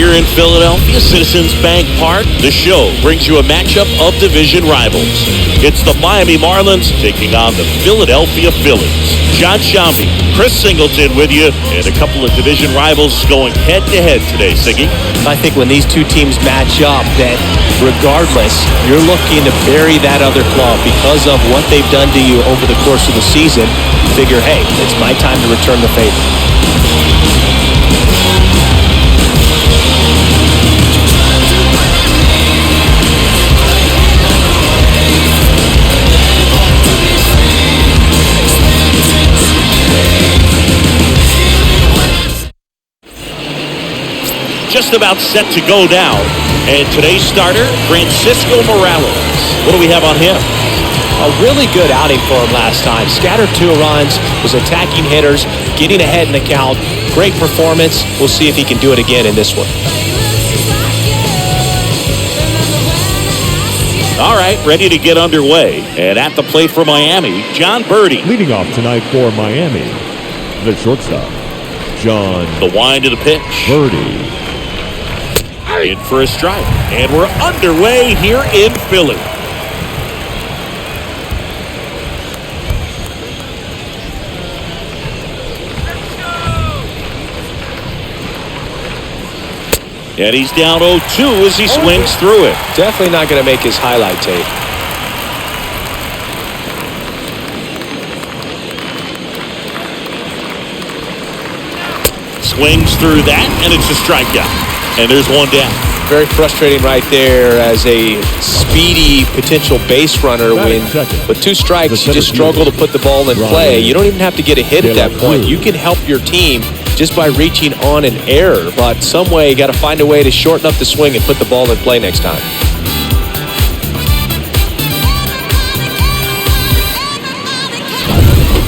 here in Philadelphia, Citizens Bank Park. The show brings you a matchup of division rivals. It's the Miami Marlins taking on the Philadelphia Phillies. John Shambi, Chris Singleton with you, and a couple of division rivals going head-to-head today, Siggy. I think when these two teams match up, that regardless, you're looking to bury that other club because of what they've done to you over the course of the season. You figure, hey, it's my time to return the favor. Just about set to go now. And today's starter, Francisco Morales. What do we have on him? A really good outing for him last time. Scattered 2 runs, was attacking hitters, getting ahead in the count. Great performance. We'll see if he can do it again in this one. All right, ready to get underway. And at the plate for Miami, John Birdie. Leading off tonight for Miami, the shortstop, John. The wind of the pitch. Birdie. In for a strike. And we're underway here in Philly. And he's down 0-2 as he swings through it. Definitely not going to make his highlight tape. Swings through that, and it's a strikeout. And there's one down. Very frustrating right there as a speedy potential base runner when with 2 strikes you just struggle to put the ball in play. You don't even have to get a hit at that point. You can help your team just by reaching on an error, but some way you got to find a way to shorten up the swing and put the ball in play next time.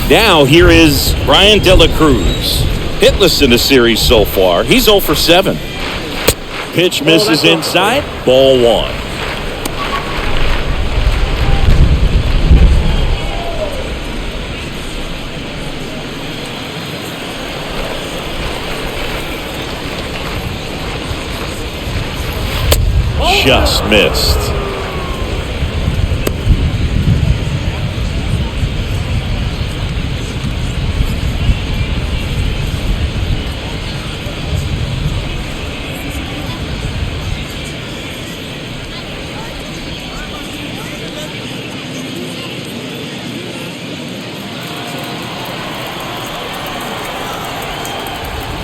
Now here is Brian De La Cruz. Hitless in the series so far. He's 0 for 7. Pitch misses inside. Ball 1. Just missed.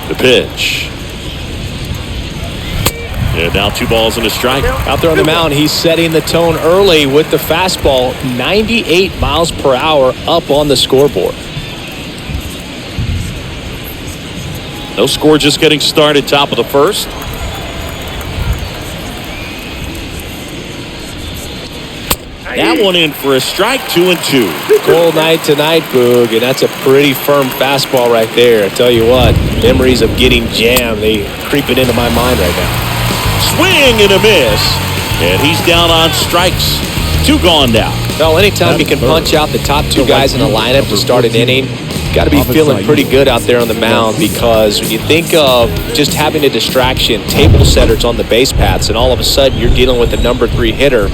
The pitch. And now 2 balls and a strike. Out there on the mound, he's setting the tone early with the fastball. 98 miles per hour up on the scoreboard. No score, just getting started, top of the first. That one in for a strike, 2-2. Cold night tonight, Boog, and that's a pretty firm fastball right there. I tell you what, memories of getting jammed, they creeping into my mind right now. Swing and a miss, and he's down on strikes. 2 gone now. Well, anytime you can punch out the top 2 guys in the lineup to start an inning, got to be feeling pretty good out there on the mound, because when you think of just having a distraction, table setters on the base paths, and all of a sudden you're dealing with the number 3 hitter,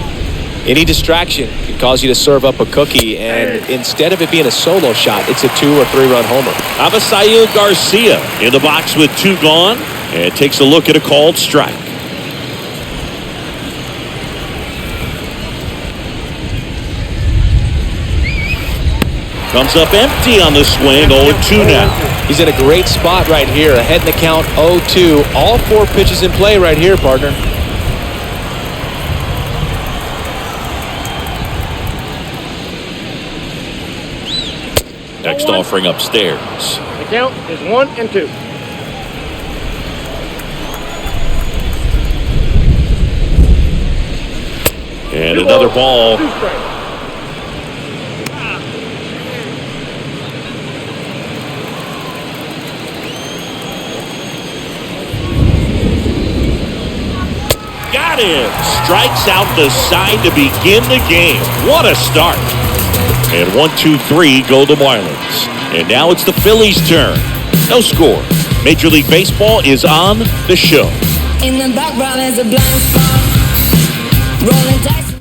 any distraction can cause you to serve up a cookie, and instead of it being a solo shot, it's a 2 or 3 run homer. Avisail Garcia in the box with 2 gone, and takes a look at a called strike. Comes up empty on the swing, 0-2 now. He's in a great spot right here, ahead in the count, 0-2. All 4 pitches in play right here, partner. Next offering upstairs. The count is 1-2. And another ball. Got him. Strikes out the side to begin the game. What a start. And 1-2-3 go the Marlins. And now it's the Phillies' turn. No score. Major League Baseball is on the show. In the background is a blind spot. Rolling dice.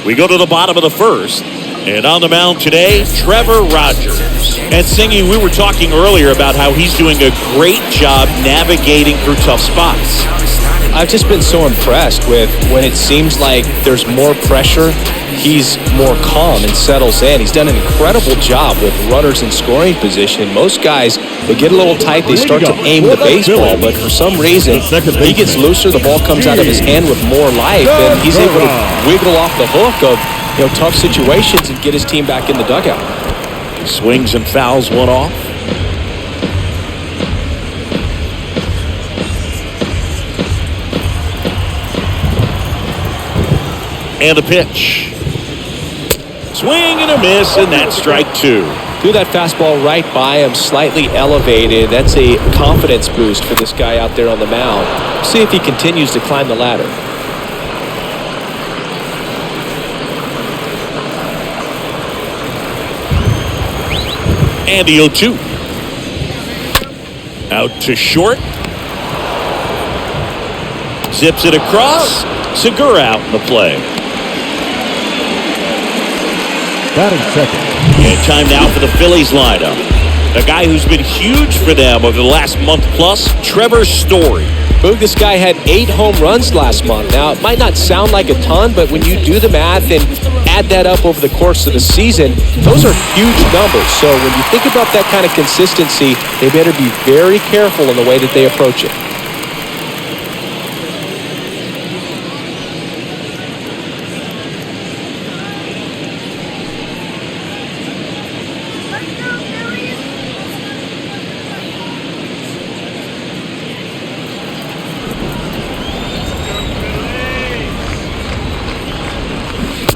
We go to the bottom of the first. And on the mound today, Trevor Rogers. And Singy, we were talking earlier about how he's doing a great job navigating through tough spots. I've just been so impressed with when it seems like there's more pressure, he's more calm and settles in. He's done an incredible job with runners in scoring position. Most guys, they get a little tight, they start to aim the baseball, but for some reason, he gets looser, the ball comes out of his hand with more life, and he's able to wiggle off the hook of tough situations and get his team back in the dugout. He swings and fouls one off. And a pitch. Swing and a miss, and that's strike two. Threw that fastball right by him, slightly elevated. That's a confidence boost for this guy out there on the mound. See if he continues to climb the ladder. And the 0-2. Out to short. Zips it across. Segura out in the play. Batting second. And time now for the Phillies lineup. A guy who's been huge for them over the last month plus, Trevor Story. Boog, this guy had 8 home runs last month. Now, it might not sound like a ton, but when you do the math and add that up over the course of the season, those are huge numbers. So when you think about that kind of consistency, they better be very careful in the way that they approach it.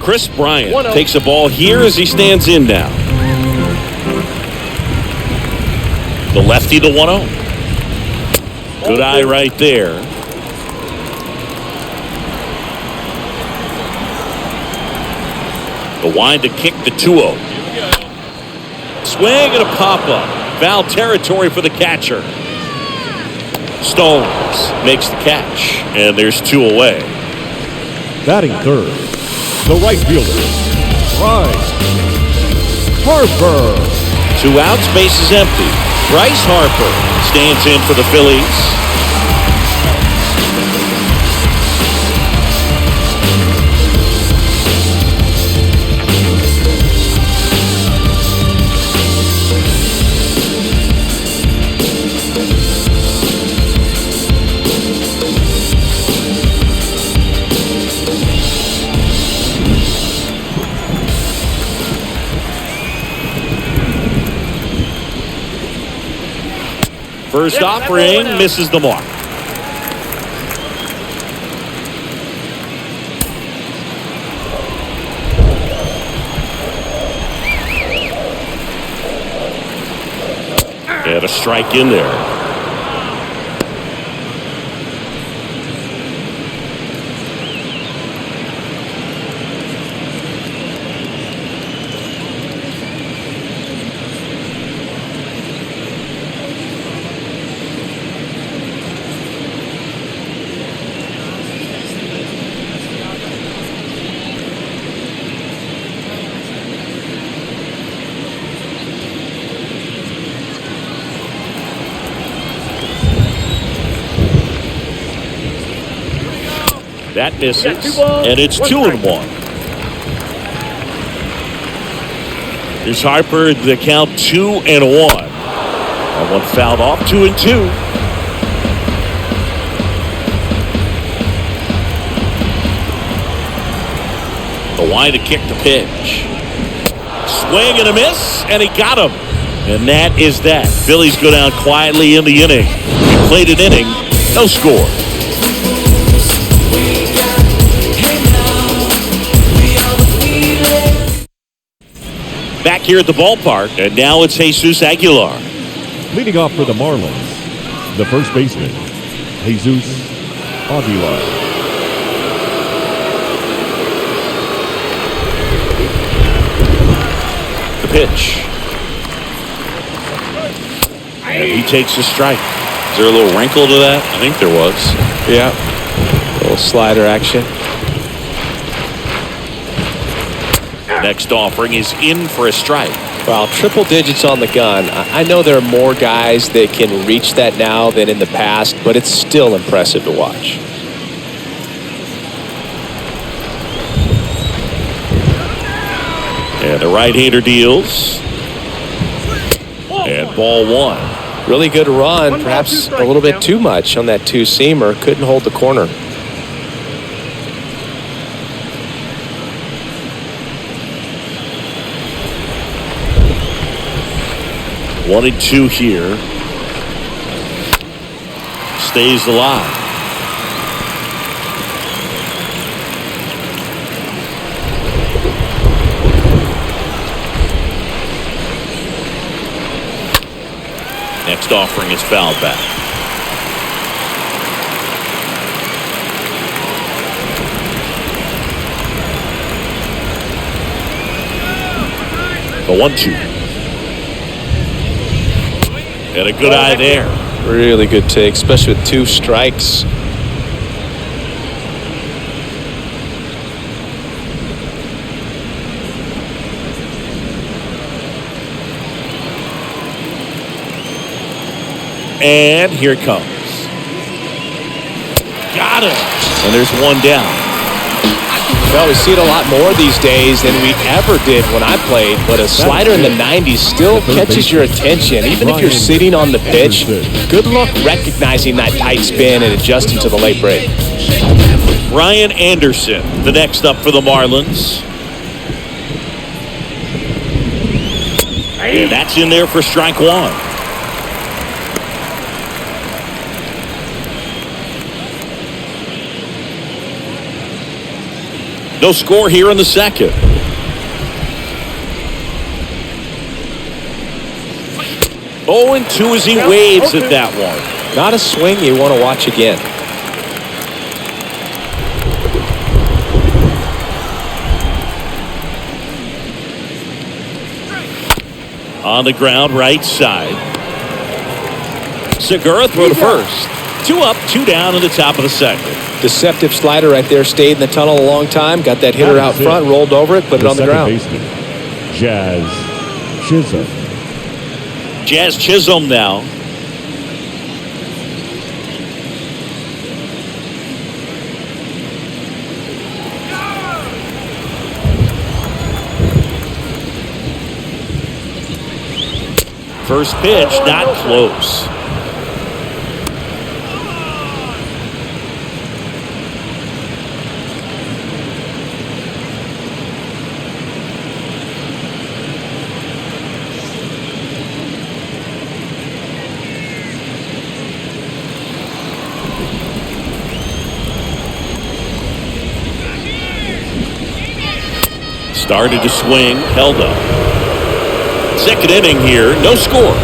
Chris Bryant takes a ball here as he stands in now. The lefty, the 1-0. Good eye right there. The wind to kick the 2-0. Swing and a pop-up. Foul territory for the catcher. Stones makes the catch, and there's 2 away. Batting third, the right fielder, Bryce Harper. 2 outs, base is empty. Bryce Harper stands in for the Phillies. First offering misses the mark. And a strike in there. That misses, and it's 2-1. Here's Harper, the count 2-1. That one fouled off, 2-2. The wind to kick the pitch. Swing and a miss, and he got him. And that is that. Phillies go down quietly in the inning. We played an inning, no score. Back here at the ballpark, and now it's Jesus Aguilar. Leading off for the Marlins, the first baseman, Jesus Aguilar. The pitch. And he takes a strike. there a little wrinkle to that? I think there was. Yeah. A little slider action. Next offering is in for a strike. Well, triple digits on the gun. I know there are more guys that can reach that now than in the past, but it's still impressive to watch. And the right-hander deals. And ball one. Really good run, perhaps a little bit too much on that two-seamer. Couldn't hold the corner. One and two here. Stays alive. Next offering is fouled back. The 1-2. And a good eye there. Really good take, especially with two strikes. And here it comes. Got him. And there's one down. Well, we see it a lot more these days than we ever did when I played, but a slider in the 90s still catches your attention. Even if you're sitting on the pitch, good luck recognizing that tight spin and adjusting to the late break. Ryan Anderson, the next up for the Marlins. And that's in there for strike one. No score here in the second. 0-2 as he waves at that one. Not a swing you want to watch again. On the ground, right side. Segura throw to first. 2 up, 2 down in the top of the second. Deceptive slider right there. Stayed in the tunnel a long time. Got that hitter out front, rolled over it, put it on the ground. Baseman, Jazz Chisholm. Jazz Chisholm now. First pitch, not close. Started to swing, held up. Second inning here, no score.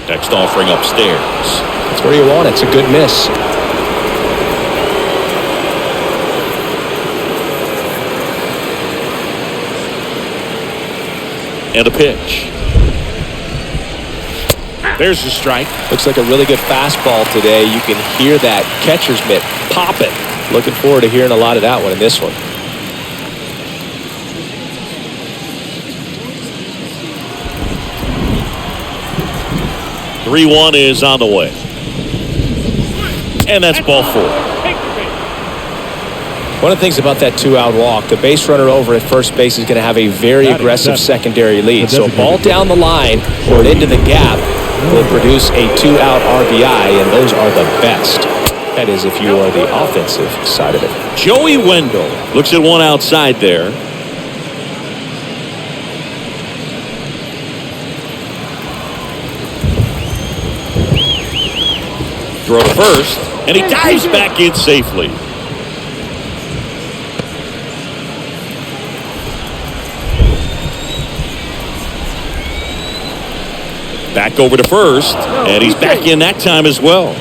Next offering upstairs. That's where you want it. It's a good miss. And a pitch. There's the strike. Looks like a really good fastball today. You can hear that catcher's mitt popping. Looking forward to hearing a lot of that one in this one. Three 3-1 is on the way. And that's ball 4. One of the things about that 2-out walk, the base runner over at first base is going to have a very aggressive secondary lead. So a ball down the line or into the gap will produce a 2-out RBI, and those are the best. That is if you are the offensive side of it. Joey Wendell looks at one outside there. Throw to first, and he dives back in safely. Back over to first, and he's back in that time as well.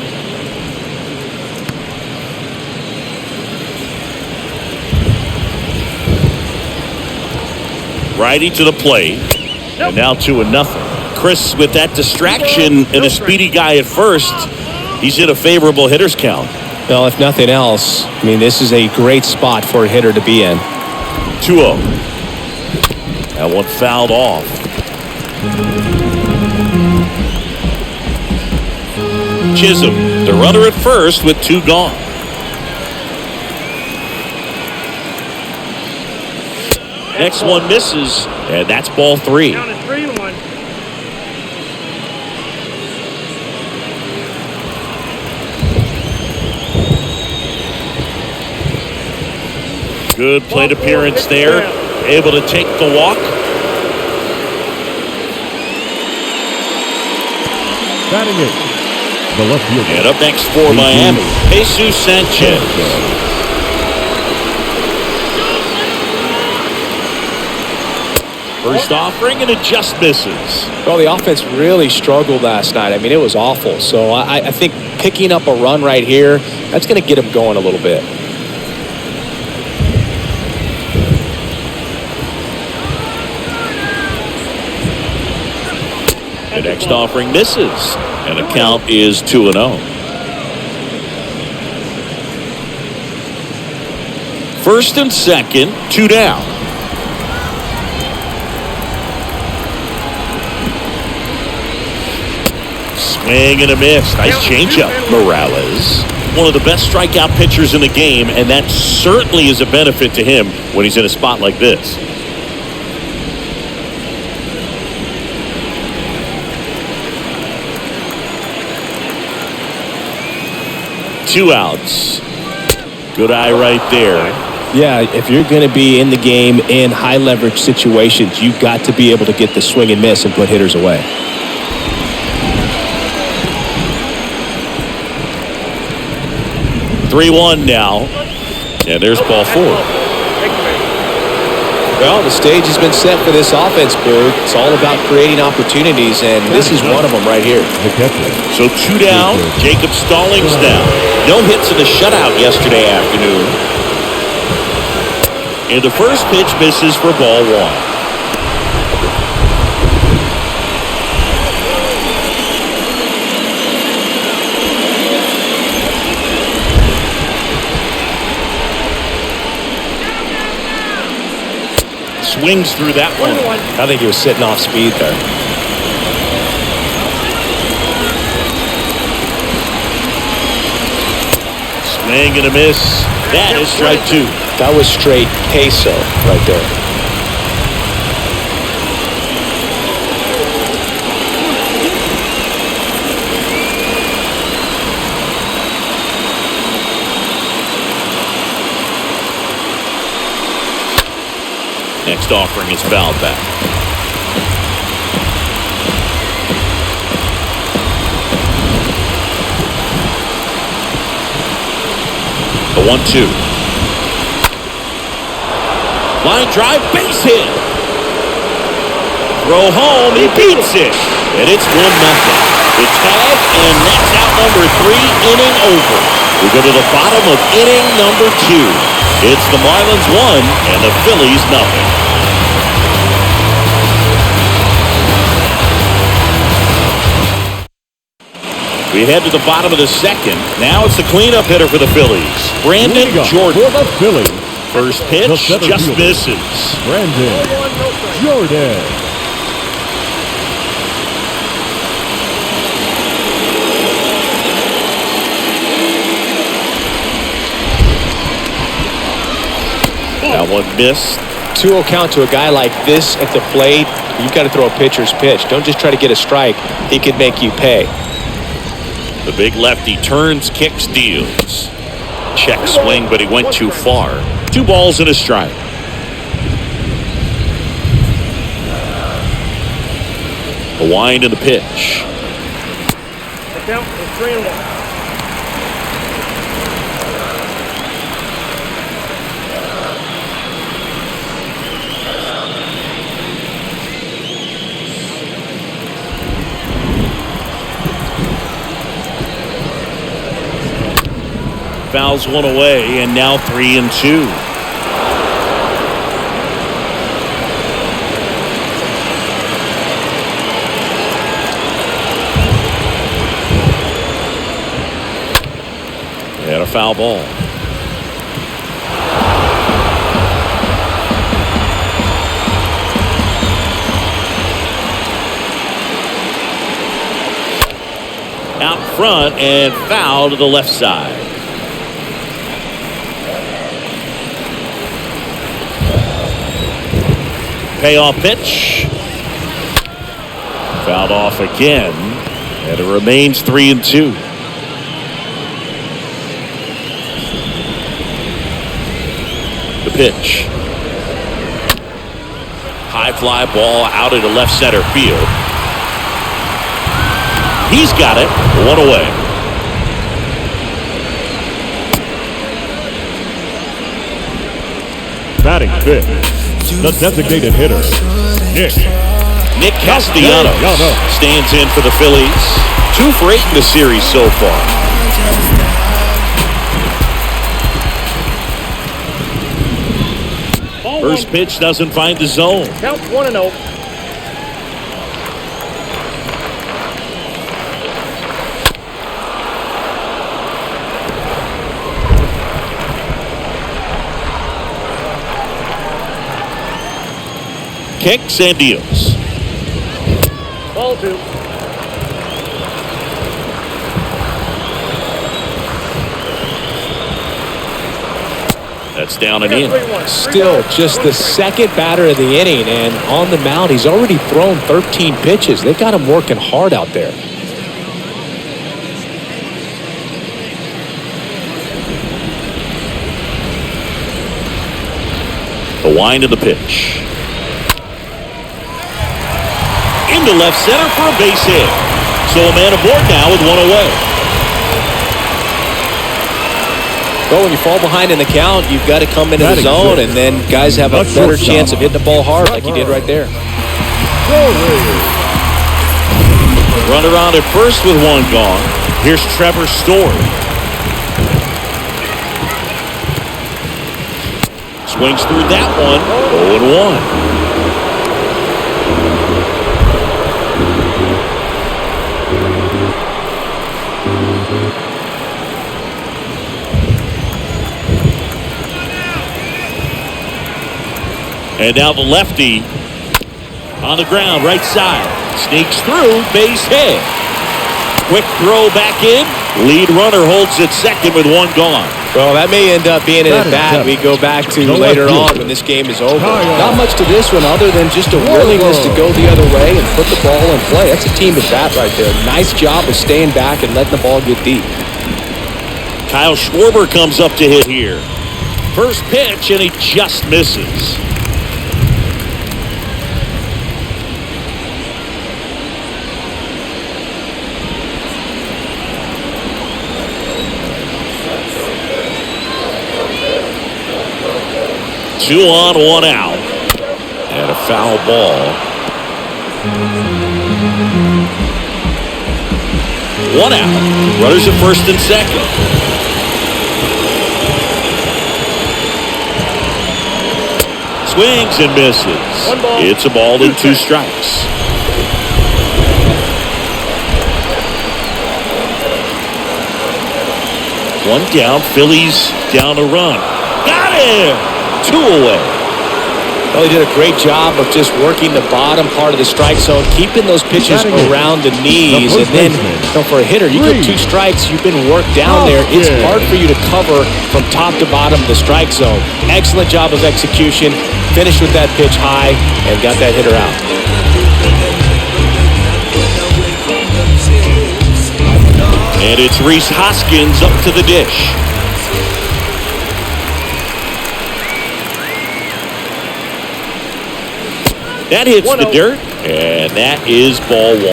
Righty to the plate. And now 2-0. Chris, with that distraction and a speedy guy at first, he's in a favorable hitter's count. Well, if nothing else, I mean, this is a great spot for a hitter to be in. 2-0. That one fouled off. Chisholm, the runner at first with 2 gone. Next one misses, and that's ball 3. Count is 3-1. Good plate appearance there. Able to take the walk. Batting it, the left fielder. And up next for Miami, Jesus Sanchez. First offering and it just misses. Well, the offense really struggled last night. I mean, it was awful. So I think picking up a run right here, that's going to get them going a little bit. The next offering misses, and the count is 2-0. First and second, 2 down. Swing and a miss. Nice changeup. Morales, one of the best strikeout pitchers in the game, and that certainly is a benefit to him when he's in a spot like this. Two outs. Good eye right there. Yeah, if you're going to be in the game in high leverage situations, you've got to be able to get the swing and miss and put hitters away. (3-1) now, and there's ball 4. Well, the stage has been set for this offense, Boo. It's all about creating opportunities, and this is one of them right here. The catcher. So 2 down. Jacob Stallings down. No hits in the shutout yesterday afternoon. And the first pitch misses for ball 1. Swings through that one. I think he was sitting off speed there. Swing and a miss. That is strike 2. That was straight peso right there. Next offering is fouled back. The 1-2. Line drive, base hit. Throw home, he beats it. And it's 1-0. The tag, and that's out number 3, inning over. We go to the bottom of inning number 2. It's the Marlins 1 and the Phillies 0. We head to the bottom of the second. Now it's the cleanup hitter for the Phillies, Brandon Jordan. For the Phillies, First pitch just misses. Brandon Jordan. That one missed. 2-0 count to a guy like this at the plate. You've got to throw a pitcher's pitch. Don't just try to get a strike. He could make you pay. The big lefty turns, kicks, deals. Check swing, but he went too far. 2 balls and a strike. The wind and the pitch. The count is 3-1. Fouls one away, and now 3-2. foul ball. Out front and foul to the left side. Payoff pitch. Fouled off again, and it remains 3-2. The pitch. High fly ball out into left center field. He's got it. One away. Batting fifth, the designated hitter, Nick Castellanos stands in for the Phillies. 2 for 8 in the series so far. First pitch doesn't find the zone. Count 1-0. Kicks and deals. Ball 2. That's down and in. Still just the second batter of the inning, and on the mound, he's already thrown 13 pitches. They got him working hard out there. The wind of the pitch. Into left center for a base hit. So a man aboard now with 1 away. Well, when you fall behind in the count, you've got to come into the zone, and then guys have a better chance of hitting the ball hard like he did right there. Runner on at first with 1 gone. Here's Trevor Story. Swings through that one. 0-1. And now the lefty on the ground, right side. Sneaks through, base hit. Quick throw back in. Lead runner holds at second with 1 gone. Well, that may end up being an at-bat we go back to later on when this game is over. Not much to this one other than just a willingness to go the other way and put the ball in play. That's a team at-bat right there. Nice job of staying back and letting the ball get deep. Kyle Schwarber comes up to hit here. First pitch, and he just misses. Two on, 1 out. And a foul ball. 1 out. Runners at first and second. Swings and misses. It's a ball and 2 strikes. One down. Phillies down a run. Got him! 2 away. Well, he did a great job of just working the bottom part of the strike zone, keeping those pitches around the knees. And then, for a hitter, you get 2 strikes, you've been worked down there. It's hard for you to cover from top to bottom of the strike zone. Excellent job of execution. Finished with that pitch high and got that hitter out. And it's Rhys Hoskins up to the dish. That hits the dirt, and that is ball 1.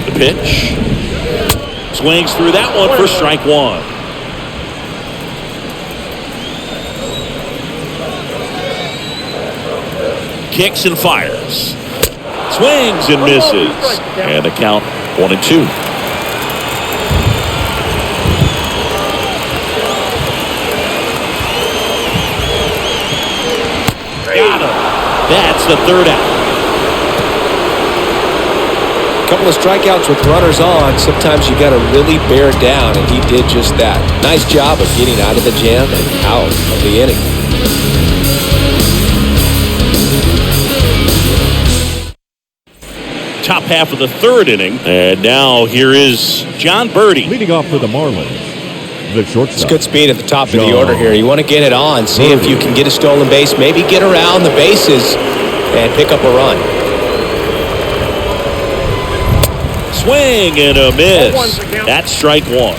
The pitch. Swings through that one for strike 1. Kicks and fires. Swings and misses. And the count 1-2. Got him. That's the third out. A couple of strikeouts with runners on. Sometimes you got to really bear down, and he did just that. Nice job of getting out of the jam and out of the inning. Top half of the third inning. And now here is John Birdie. Leading off for the Marlins, the shortstop. It's good speed at the top of the order here. You want to get it on, see if you can get a stolen base, maybe get around the bases and pick up a run. Swing and a miss. That's strike one.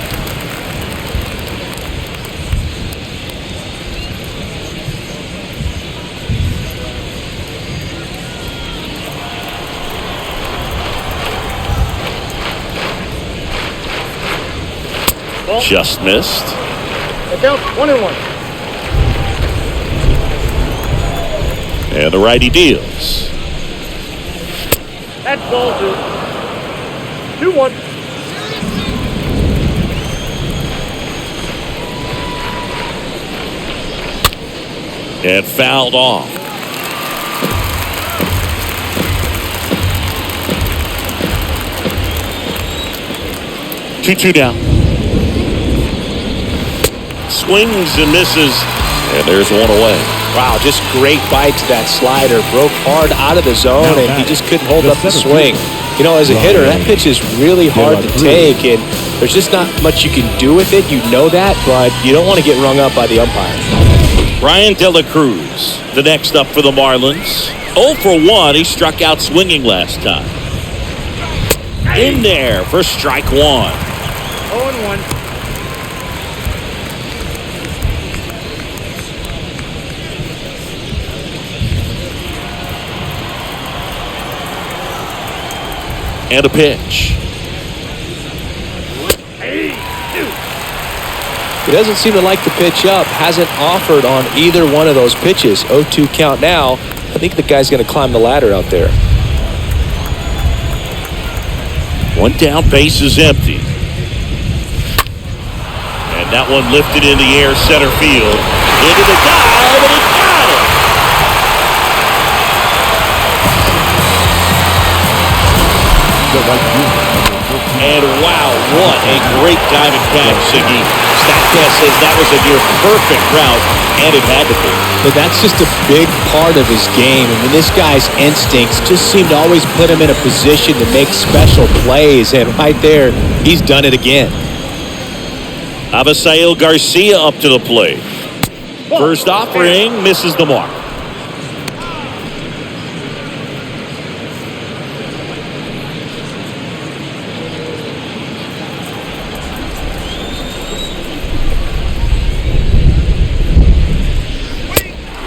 Just missed. Look out, 1-1. And the righty deals. That's ball 2. 2-1. And fouled off. Two down. Swings and misses, and there's one away. Wow, just great bite to that slider. Broke hard out of the zone, and he just couldn't hold up the swing. You know, as a hitter, that pitch is really hard to take, and there's just not much you can do with it. You know that, but you don't want to get rung up by the umpire. Ryan De La Cruz, the next up for the Marlins. 0 for 1. He struck out swinging last time. In there for strike one. 0-1. And a pitch. He doesn't seem to like the pitch up. Hasn't offered on either one of those pitches. 0-2 count now. I think the guy's going to climb the ladder out there. One down, base is empty. And that one lifted in the air, center field. Into the dive, and he got it. And wow, what a great diving catch, Siggy. StatCast says that was a near perfect route, and it had to be. But that's just a big part of his game. I mean, this guy's instincts just seem to always put him in a position to make special plays. And right there, he's done it again. Abisail Garcia up to the plate. First offering misses the mark.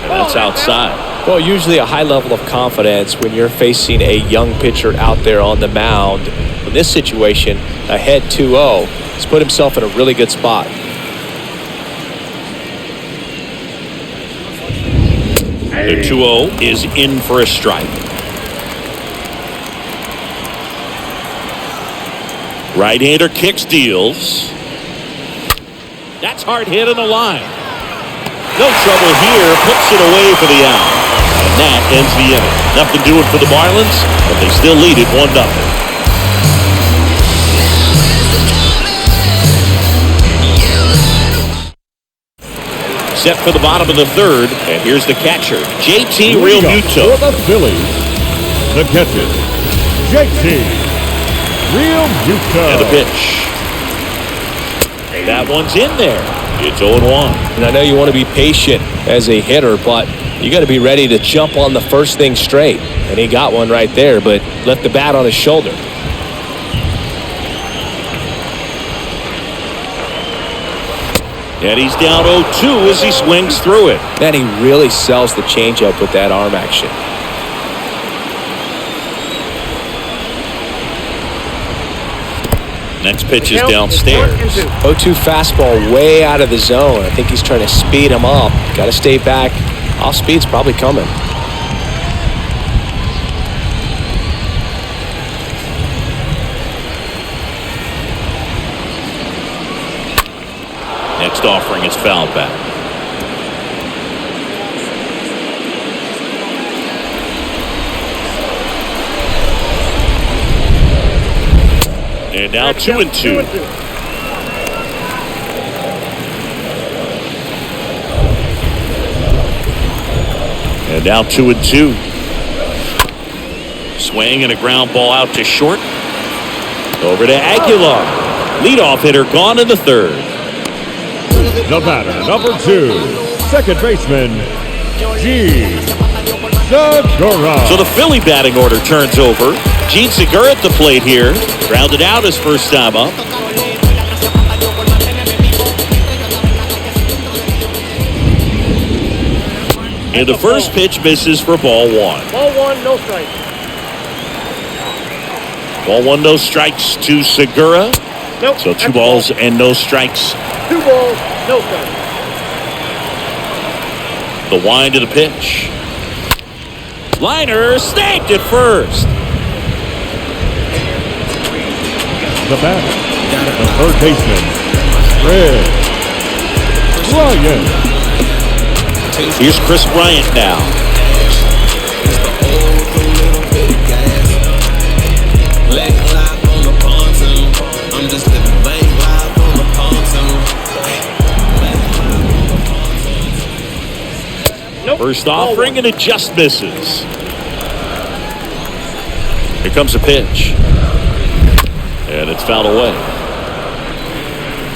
That's outside. Well, usually a high level of confidence when you're facing a young pitcher out there on the mound. In this situation, ahead 2-0, he's put himself in a really good spot. The 2-0 is in for a strike. Right-hander kicks, deals. That's hard hit on the line. No trouble here, puts it away for the out. And that ends the inning. Nothing doing for the Marlins, but they still lead it 1-0. Set for the bottom of the third, and here's the catcher, JT Realmuto. For the Phillies, the catcher, JT Realmuto. And the pitch. That one's in there. It's 0-1. And I know you want to be patient as a hitter, but you got to be ready to jump on the first thing straight. And he got one right there, but left the bat on his shoulder. And he's down 0-2 as he swings through it. Man, he really sells the changeup with that arm action. Next pitch is downstairs. 0-2 fastball way out of the zone. I think he's trying to speed him up. Got to stay back. Off speed's probably coming. Next offering is fouled back. And now 2-2. And now 2-2. Swing and a ground ball out to short. Over to Aguilar. Leadoff hitter gone in the third. The batter, number 2, second baseman, Segura. So the Philly batting order turns over. Gene Segura at the plate here. Grounded out his first time up. And the first pitch misses for ball 1. Ball 1, no strike. Ball 1, no strikes to Segura. Nope. So 2 balls and no strikes. 2 balls, no strikes. The wind to the pitch. Liner snagged at first. The batter, the third baseman, Chris Bryant. Here's Chris Bryant now. Nope. First offering and it just misses. Here comes a pitch. And it's fouled away.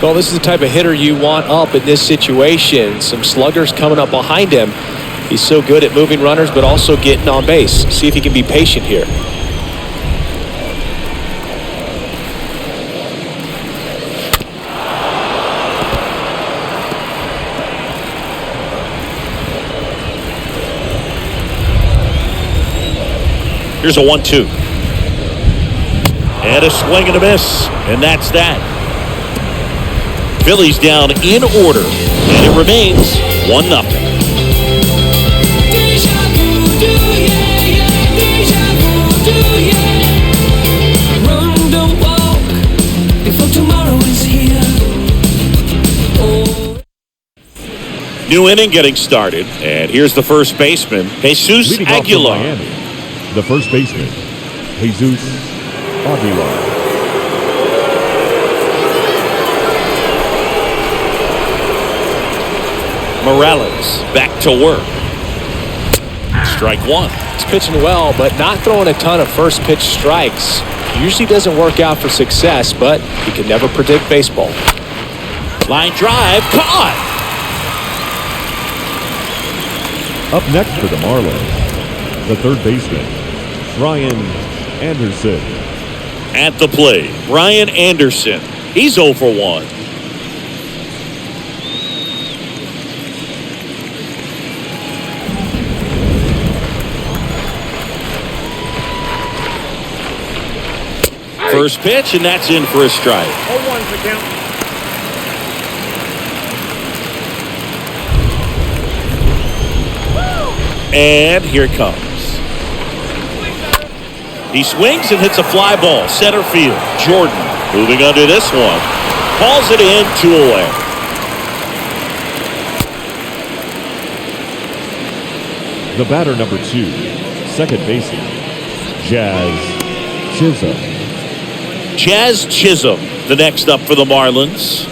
Well, this is the type of hitter you want up in this situation. Some sluggers coming up behind him. He's so good at moving runners, but also getting on base. See if he can be patient here. Here's a 1-2. And a swing and a miss. And that's that. Phillies down in order. And it remains 1-0. New inning getting started. And here's the first baseman, Jesus Leading off for Aguilar. Miami, the first baseman, Jesus Aguilar. Morales back to work. Strike 1. He's pitching well, but not throwing a ton of first pitch strikes. Usually doesn't work out for success, but you can never predict baseball. Line drive, caught. Up next for the Marlins, the third baseman, Brian Anderson. At the plate, Brian Anderson. He's 0 for 1. First pitch, and that's in for a strike. 0-1's the count. And here it comes. He swings and hits a fly ball, center field. Jordan moving under this one. Calls it in, 2 away. The batter, number 2, second baseman, Jazz Chisholm. Jazz Chisholm, the next up for the Marlins.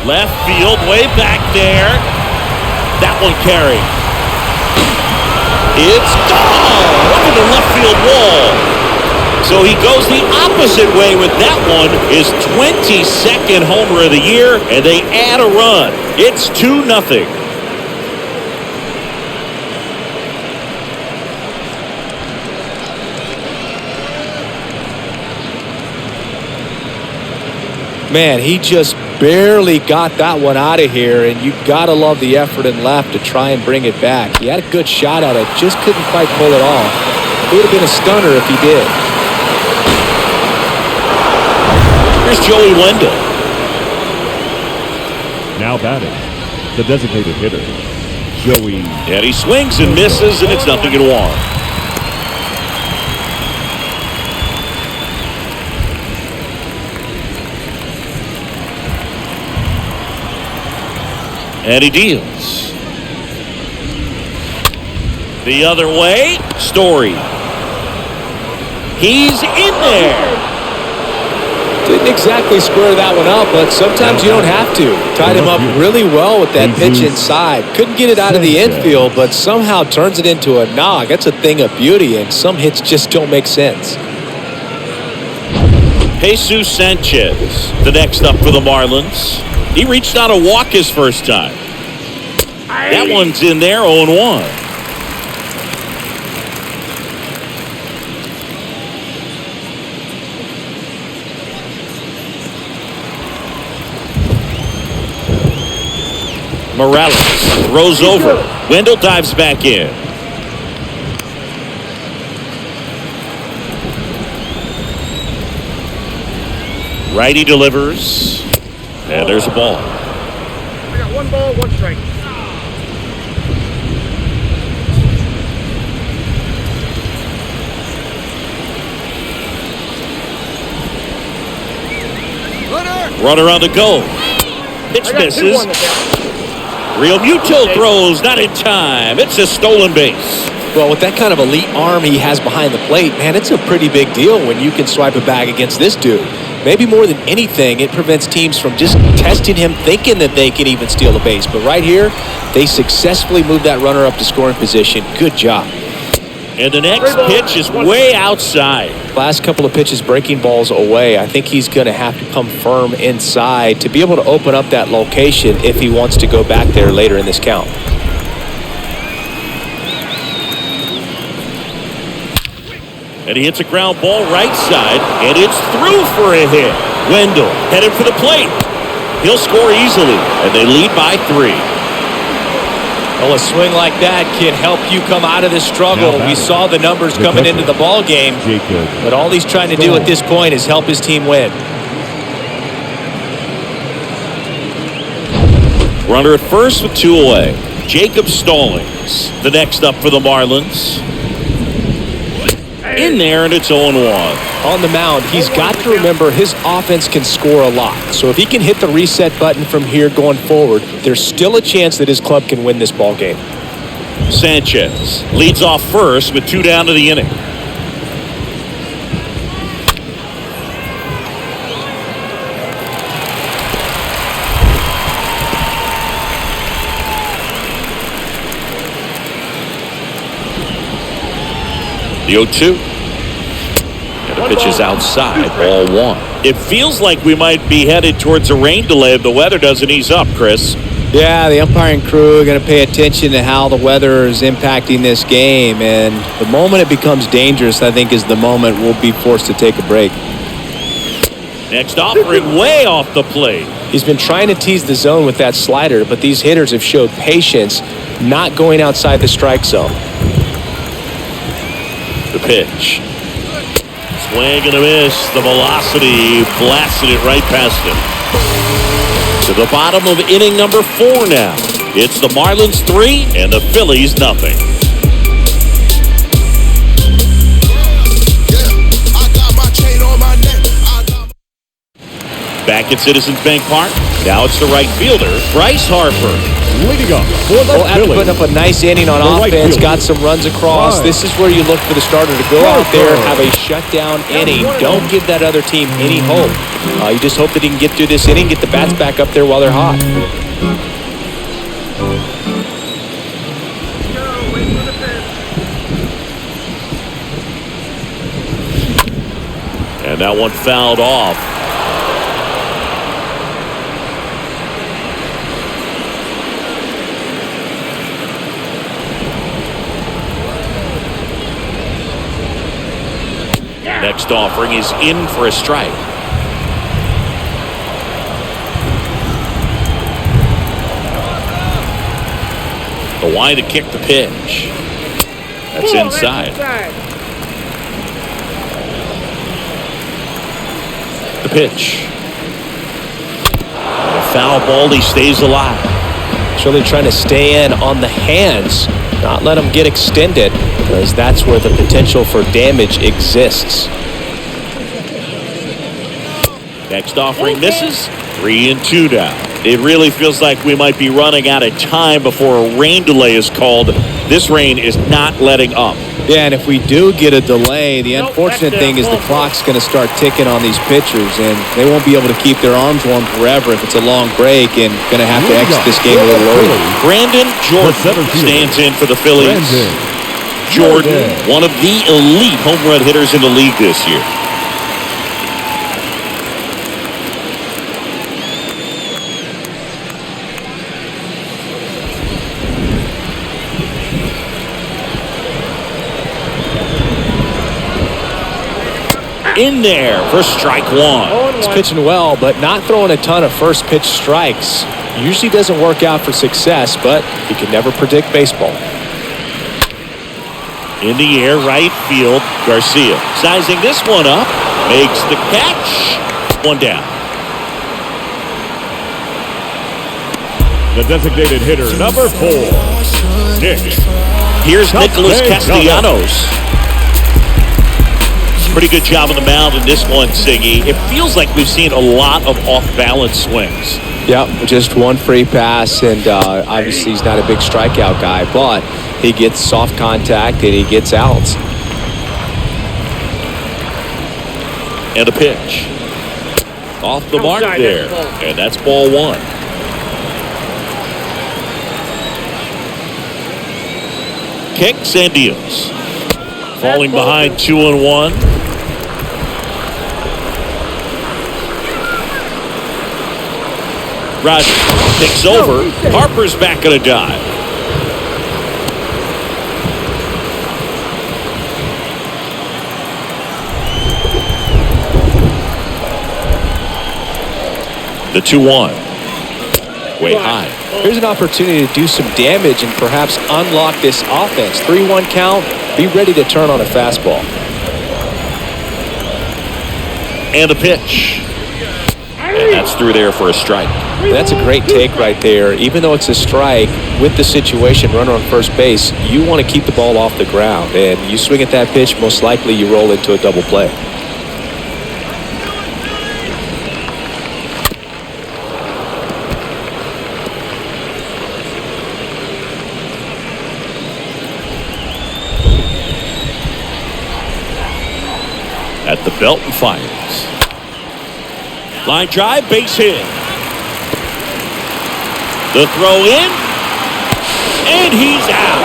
Left field, way back there. That one carried. It's gone over the left field wall. So he goes the opposite way with that one. His 22nd homer of the year, and they add a run. It's 2-0. Man, he just barely got that one out of here, and you gotta love the effort in left to try and bring it back. He had a good shot at it, just couldn't quite pull it off. It would have been a stunner if he did. Here's Joey Wendell. Now batting, the designated hitter, Joey. And he swings and misses, and it's 0-1. And he deals. The other way, Story. He's in there. Didn't exactly square that one up, but sometimes you don't have to. Tied him up really well with that pitch inside. Couldn't get it out of the infield, but somehow turns it into a knock. That's a thing of beauty, and some hits just don't make sense. Jesus Sanchez, the next up for the Marlins. He reached out a walk his first time. That one's in there, 0-1. Morales throws over. Wendell dives back in. Righty delivers. And there's a ball. I got 1 ball, 1 strike. Runner on the go. Pitch misses. Real Muto throws, not in time. It's a stolen base. Well, with that kind of elite arm he has behind the plate, man, it's a pretty big deal when you can swipe a bag against this dude. Maybe more than anything, it prevents teams from just testing him, thinking that they can even steal a base. But right here, they successfully moved that runner up to scoring position. Good job. And the next pitch is way outside. Last couple of pitches breaking balls away. I think he's going to have to come firm inside to be able to open up that location if he wants to go back there later in this count. And he hits a ground ball right side, and it's through for a hit. Wendell headed for the plate. He'll score easily, and they lead by 3. Well, a swing like that can help you come out of this struggle. We saw the numbers coming into the ball game, but all he's trying to do at this point is help his team win. Runner at first with 2 away. Jacob Stallings, the next up for the Marlins. In there, and it's 0-1. On the mound, he's got to remember his offense can score a lot. So if he can hit the reset button from here going forward, there's still a chance that his club can win this ball game. Sanchez leads off first with 2 down to the inning. The 0-2. And the pitch is outside, ball 1. It feels like we might be headed towards a rain delay if the weather doesn't ease up, Chris. Yeah, the umpiring crew are going to pay attention to how the weather is impacting this game. And the moment it becomes dangerous, I think, is the moment we'll be forced to take a break. Next offering way off the plate. He's been trying to tease the zone with that slider, but these hitters have showed patience, not going outside the strike zone. The pitch. Swing and a miss. The velocity blasted it right past him. To the bottom of inning number 4 now. It's the Marlins 3 and the Phillies nothing. Back at Citizens Bank Park. Now it's the right fielder, Bryce Harper. Leading up for the Well, after Phillies. putting up a nice inning on offense, got some runs across, this is where you look for the starter to go out there, have a shutdown inning. Don't give that other team any hope. You just hope that he can get through this inning, get the bats back up there while they're hot. And that one fouled off. Next offering is in for a strike. The wide to kick the pitch. That's inside. The pitch. A foul ball, he stays alive. He's really trying to stay in on the hands, not let them get extended, because that's where the potential for damage exists. Next offering misses. 3 and 2 down. It really feels like we might be running out of time before a rain delay is called. This rain is not letting up. Yeah, and if we do get a delay, the unfortunate thing is the clock's going to start ticking on these pitchers, and they won't be able to keep their arms warm forever if it's a long break, and going to have to exit this game a little early. Brandon Jordan stands in for the Phillies. Jordan, one of the elite home run hitters in the league this year. In there for strike one. He's pitching well, but not throwing a ton of first pitch strikes. Usually doesn't work out for success, but you can never predict baseball. In the air, right field, Garcia. Sizing this one up, makes the catch. One down. The designated hitter, number 4, Nick. Here's Nicholas Castellanos. Pretty good job on the mound in this one, Siggy. It feels like we've seen a lot of off-balance swings. Yep, just one free pass, and obviously he's not a big strikeout guy, but he gets soft contact and he gets outs. And a pitch. Off the mark there. And that's ball one. Kicks and deals. Falling behind 2-1. Rogers takes over. Harper's back on a dive. The 2-1. Way high. Here's an opportunity to do some damage and perhaps unlock this offense. 3-1 count. Be ready to turn on a fastball. And a pitch. And that's through there for a strike. That's a great take right there. Even though it's a strike, with the situation, runner on first base, you want to keep the ball off the ground. And you swing at that pitch, most likely you roll into a double play. At the belt and fires. Line drive, base hit. The throw in, and he's out.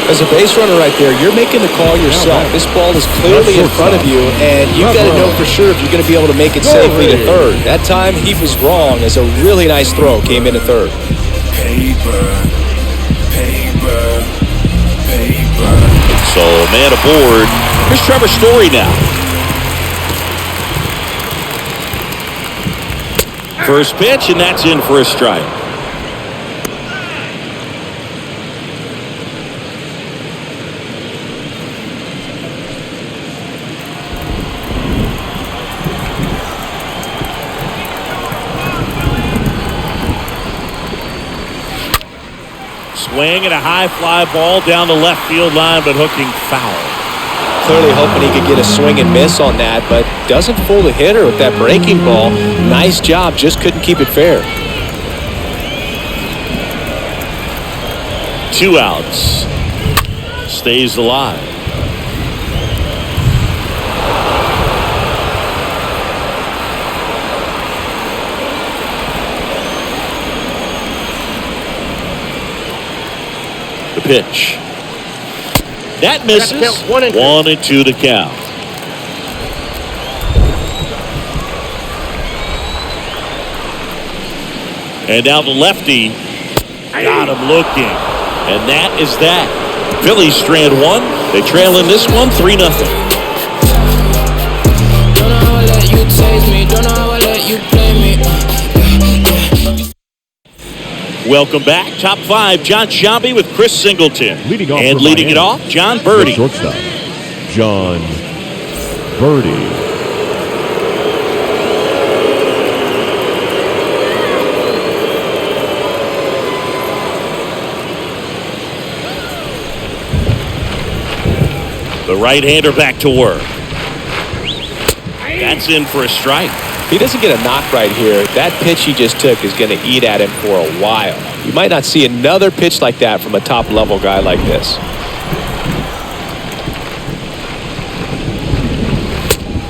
As a base runner right there, you're making the call yourself. This ball is clearly in front of you, and you've got to know for sure if you're going to be able to make it safely to third. That time, he was wrong, as a really nice throw came into third. So, man aboard. Here's Trevor Story now. First pitch, and that's in for a strike. Swing and a high fly ball down the left field line, but hooking foul. Clearly hoping he could get a swing and miss on that, but doesn't fool the hitter with that breaking ball. Nice job, just couldn't keep it fair. 2 outs. Stays alive. The pitch. That misses. 1-2 to count. And now the lefty got him looking. And that is that. Phillies strand one. They trail in this one 3-0. Don't know how I let you taste me. Don't know how I let you play me. Welcome back. Top 5, John Sciambi with Chris Singleton. Leading off and for leading it Miami, off, John Birdie. Shortstop, John Birdie. The right-hander back to work. That's That's in for a strike. If he doesn't get a knock right here, that pitch he just took is going to eat at him for a while. You might not see another pitch like that from a top-level guy like this.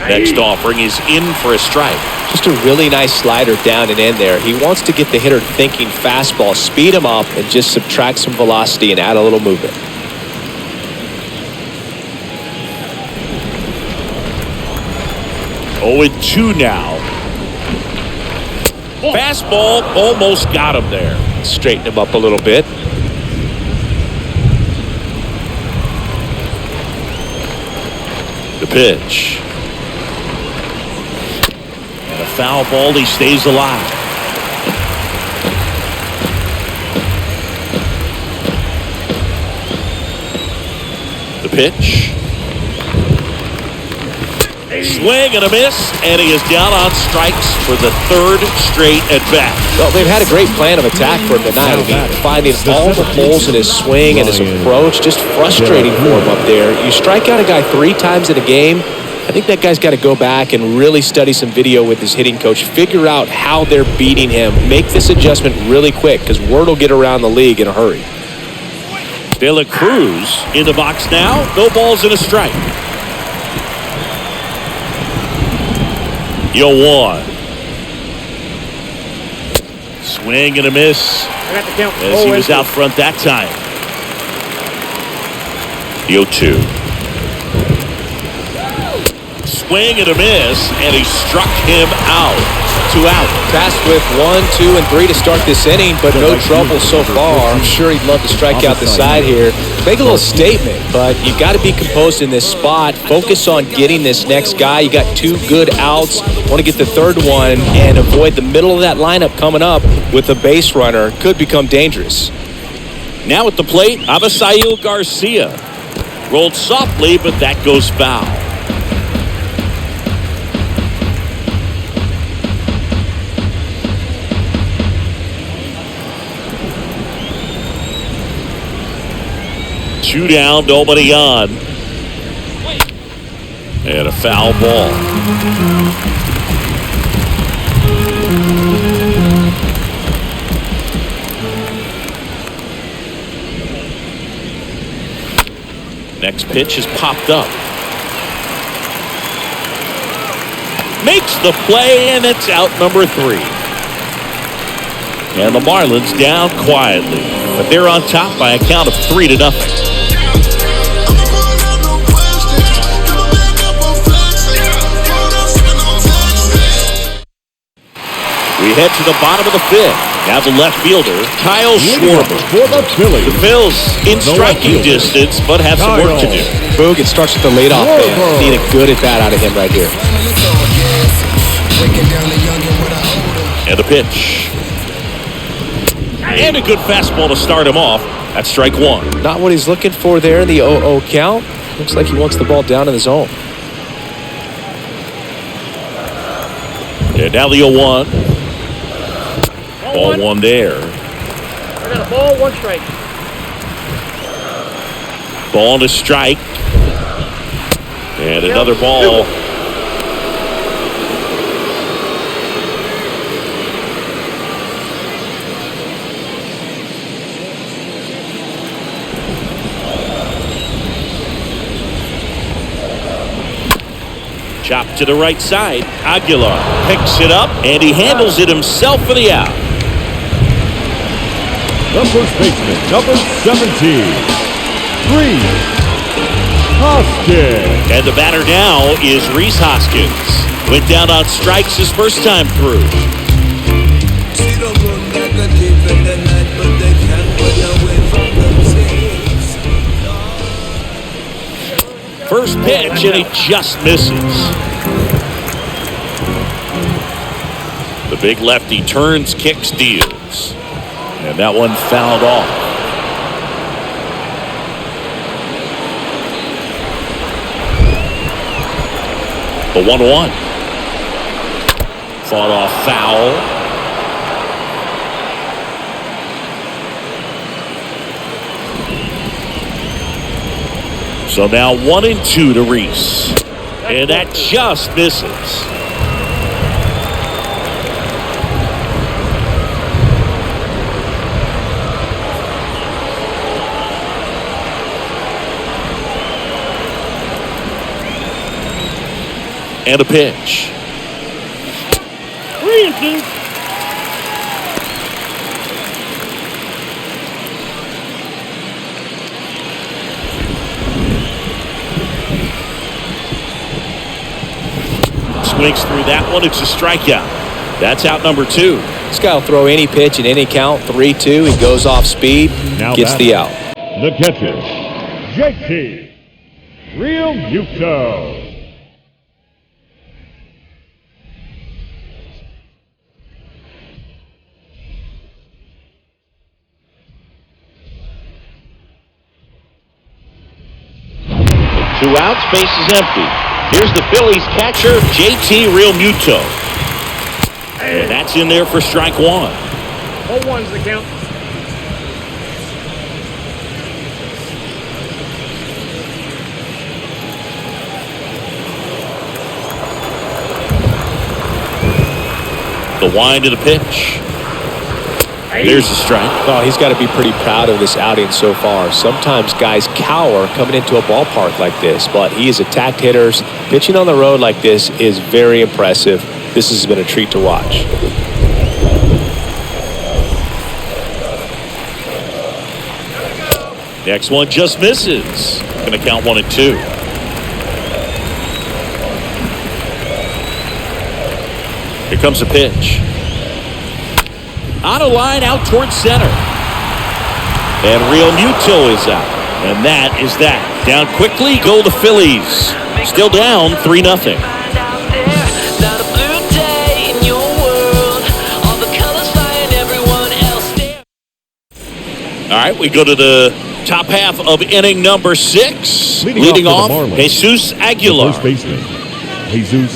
Next offering is in for a strike. Just a really nice slider down and in there. He wants to get the hitter thinking fastball, speed him up, and just subtract some velocity and add a little movement. Oh, 0-2 now. Fastball almost got him there. Straighten him up a little bit. The pitch. And a foul ball. He stays alive. The pitch. Swing and a miss, and he is down on strikes for the third straight at bat. Well, they've had a great plan of attack for him tonight. I mean, finding all the holes in his swing and his approach, just frustrating for him up there. You strike out a guy 3 times in a game, I think that guy's got to go back and really study some video with his hitting coach, figure out how they're beating him, make this adjustment really quick, because word will get around the league in a hurry. De La Cruz in the box now. No balls and a strike. 0-1. Swing and a miss as he was out front that time. 0-2. Swing and a miss, and he struck him out. 2 out. Tasked with 1, 2, and 3 to start this inning, but no trouble so far. I'm sure he'd love to strike out the side here. Make a little statement, but you got to be composed in this spot. Focus on getting this next guy. You got 2 good outs. Want to get the third one and avoid the middle of that lineup coming up with a base runner. Could become dangerous. Now at the plate, Avisail Garcia. Rolled softly, but that goes foul. Two down, nobody on. And a foul ball. Next pitch is popped up. Makes the play, and it's out number 3. And the Marlins down quietly, but they're on top by a count of 3-0. We head to the bottom of the 5th. Now the left fielder, Kyle Schwarber. For the Phillies. The Phils in striking distance, but have some work to do. Boog, it starts with the leadoff man. Need a good at-bat out of him right here. And the pitch. And a good fastball to start him off. That's strike 1. Not what he's looking for there in the 0-0 count. Looks like he wants the ball down in the zone. And now the 0-1. Ball 1 there. I got a ball, 1 strike. Ball to strike. And another ball. Chop to the right side. Aguilar picks it up, and he handles it himself for the out. The first baseman, number 17, Rhys Hoskins. And the batter now is Rhys Hoskins. Went down on strikes his first time through. First pitch, and he just misses. The big lefty turns, kicks, deals. And that one fouled off. The 1-1. Fought off foul. So now 1-2 to Rhys. And that just misses. And a pitch. 3-2. Swings through that one. It's a strikeout. That's out number 2. This guy will throw any pitch in any count. 3-2. He goes off speed, gets the out. The catcher, JT Real Muto. Two outs, base is empty. Here's the Phillies catcher, JT Real Muto. And that's in there for strike 1. 0-1's the count. The wind to the pitch. There's the strike. Oh, he's got to be pretty proud of this outing so far. Sometimes guys cower coming into a ballpark like this, but he has attacked hitters. Pitching on the road like this is very impressive. This has been a treat to watch. Next one just misses. Going to count 1-2. Here comes a pitch. On a line out towards center. And Real Muto is out. And that is that. Down quickly go the Phillies. Still down 3-0. All right, we go to the top half of inning number 6. Leading off Jesus Aguilar. First baseman, Jesus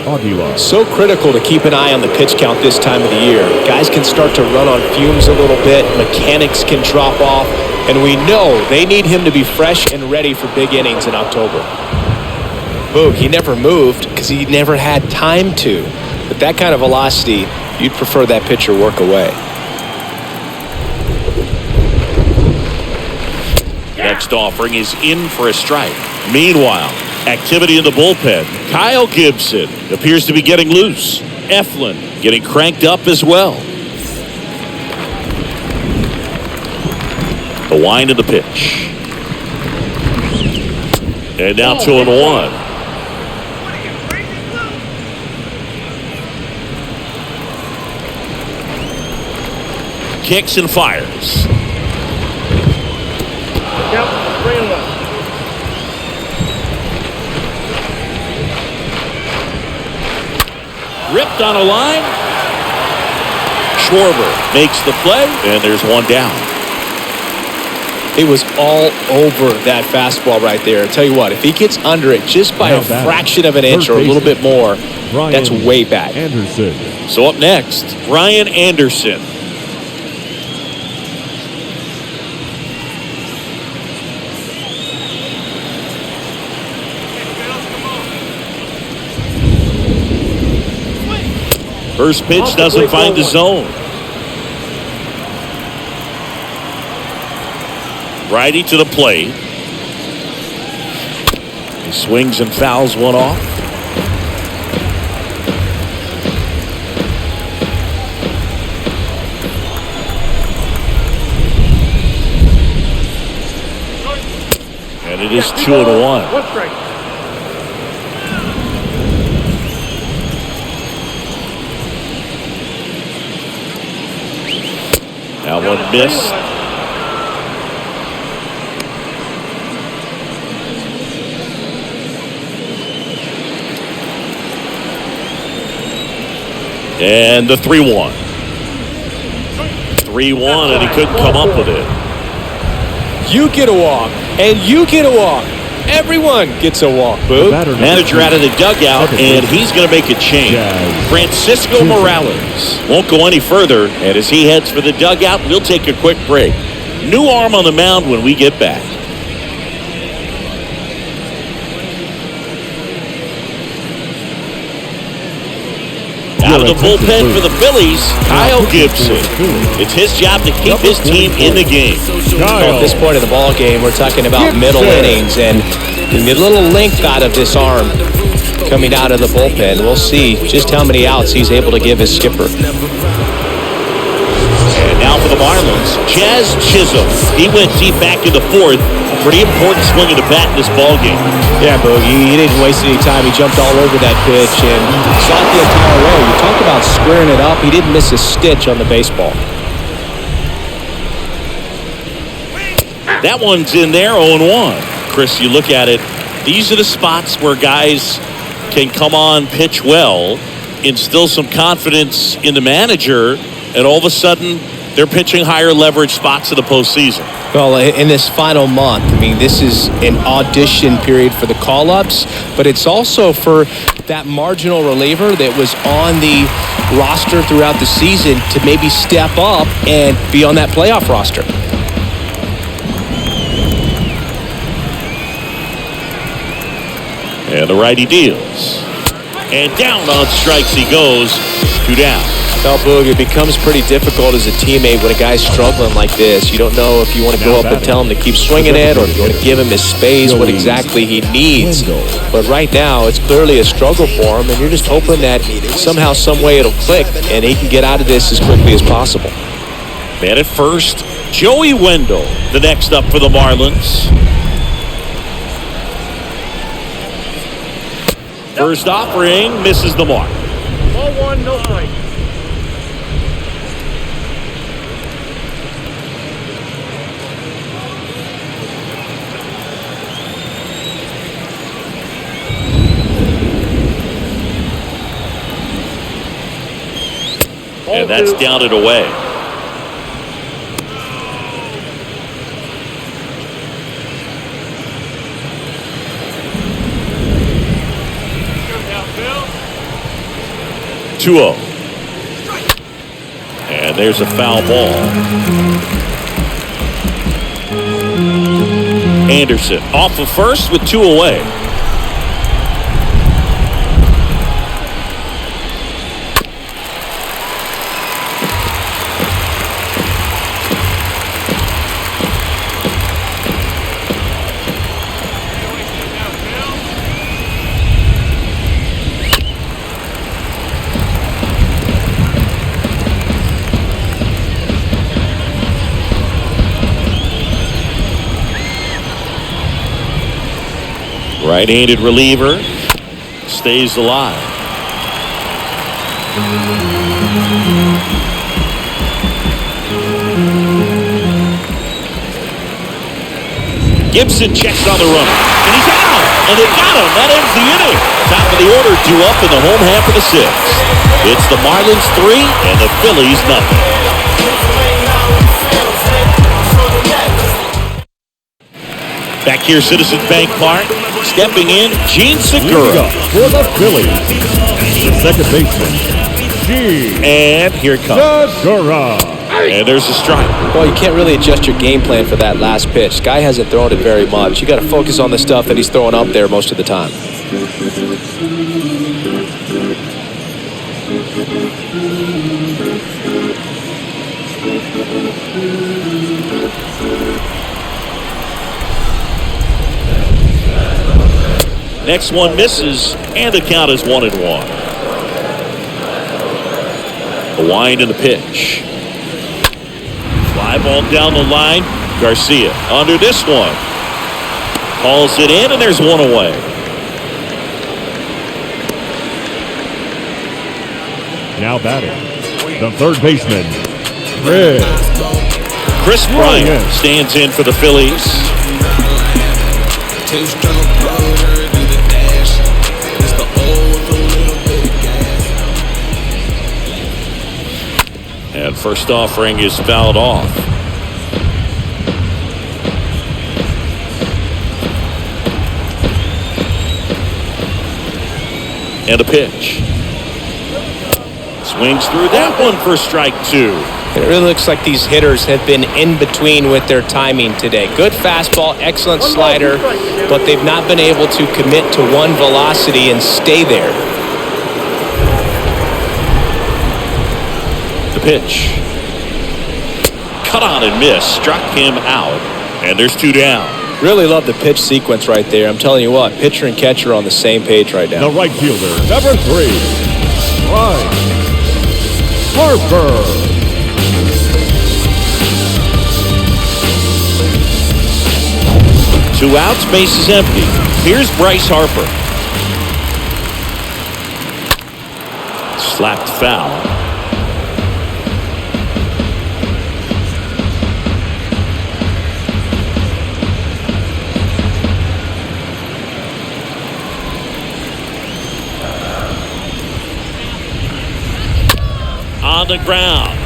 Aguilar. So critical to keep an eye on the pitch count this time of the year. Guys can start to run on fumes a little bit. Mechanics can drop off. And we know they need him to be fresh and ready for big innings in October. Boog, he never moved because he never had time to. But that kind of velocity, you'd prefer that pitcher work away. Next offering is in for a strike. Meanwhile, activity in the bullpen. Kyle Gibson appears to be getting loose. Eflin getting cranked up as well. The wind of the pitch. And now 2-1. Kicks and fires. Count 3-1. Ripped on a line. Schwarber makes the play, and there's one down. It was all over that fastball right there. I tell you what, if he gets under it just by a fraction of an inch or a little bit more, that's way back. Anderson. So up next, Ryan Anderson. First pitch doesn't find the zone. Righty to the plate. He swings and fouls one off. And it is 2-1. 1 strike. That one missed. And the 3-1. 3-1, and he couldn't come up with it. You get a walk, and you get a walk. Everyone gets a walk, Boog. Manager out of the dugout, and he's going to make a change. Francisco Morales won't go any further, and as he heads for the dugout, we'll take a quick break. New arm on the mound when we get back. Out of the bullpen for the Phillies, Kyle Gibson. It's his job to keep his team in the game. At this point of the ball game, we're talking about middle innings, and the little length out of this arm coming out of the bullpen. We'll see just how many outs he's able to give his skipper. And now for the Marlins, Jazz Chisholm. He went deep back in the fourth. Pretty important swing of the bat in this ballgame. Yeah, Boogie, he didn't waste any time. He jumped all over that pitch and saw it the entire way. You talk about squaring it up. He didn't miss a stitch on the baseball. That one's in there, 0-1. Chris, you look at it, these are the spots where guys can come on, pitch well, instill some confidence in the manager, and all of a sudden, they're pitching higher leverage spots in the postseason. Well, in this final month, I mean, this is an audition period for the call-ups, but it's also for that marginal reliever that was on the roster throughout the season to maybe step up and be on that playoff roster. And the righty deals. And down on strikes he goes. 2 down. Well, Boog, it becomes pretty difficult as a teammate when a guy's struggling like this. You don't know if you want to go up and tell him to keep swinging it or if you want to give him his space, what exactly he needs. But right now, it's clearly a struggle for him, and you're just hoping that somehow, some way it'll click, and he can get out of this as quickly as possible. Man at first, Joey Wendell, the next up for the Marlins. First offering misses the mark. 0-1, no strike. And that's down and away. Two-0. And there's a foul ball. Anderson off of first with 2 away. Right-handed reliever stays alive. Gibson checks on the runner, and he's out, and they got him. That ends the inning. Top of the order due up in the home half of the 6th. It's the Marlins 3 and the Phillies nothing. Back here, Citizens Bank Park. Stepping in, Gene Segura. For the Phillies, the second baseman, Gene. And here it comes. Segura. And there's a strike. Well, you can't really adjust your game plan for that last pitch. Guy hasn't thrown it very much. You got to focus on the stuff that he's throwing up there most of the time. Next one misses, and the count is 1-1. The wind and the pitch. Fly ball down the line. Garcia under this one. Calls it in, and there's 1 away. Now batting, the third baseman, Chris Bryant stands in for the Phillies. And first offering is fouled off. And a pitch. Swings through that one for strike 2. It really looks like these hitters have been in between with their timing today. Good fastball, excellent slider, but they've not been able to commit to one velocity and stay there. The pitch. Cut on and miss. Struck him out. And there's 2 down. Really love the pitch sequence right there. I'm telling you what, pitcher and catcher are on the same page right now. The right fielder, number 3, Bryce Harper. Two outs, base is empty. Here's Bryce Harper. Slapped foul. On the ground.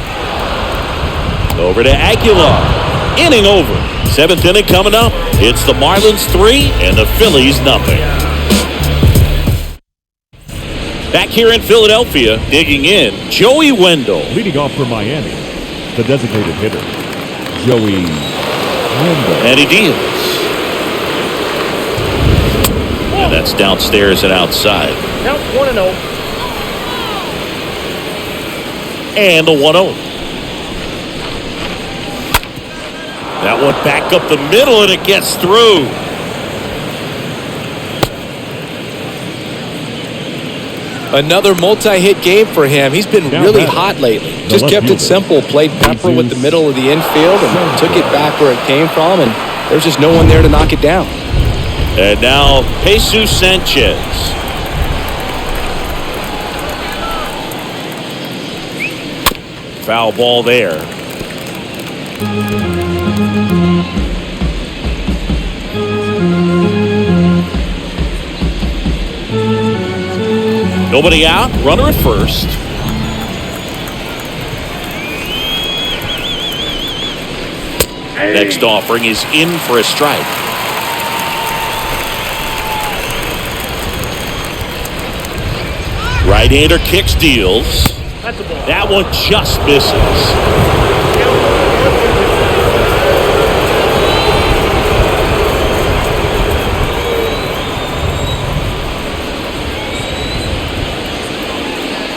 Over to Aguilar. Inning over. 7th inning coming up. It's the Marlins 3 and the Phillies nothing. Back here in Philadelphia, digging in, Joey Wendell. Leading off for Miami, the designated hitter, Joey Wendell. And he deals. And that's downstairs and outside. Count 1-0. And a 1-0. That one back up the middle, and it gets through. Another multi-hit game for him. He's been really hot lately. Just kept it simple. Played pepper with the middle of the infield and took it back where it came from, and there's just no one there to knock it down. And now Jesus Sanchez. Foul ball there. Nobody out, runner at first. Next offering is in for a strike. Right-hander kicks, deals. That one just misses.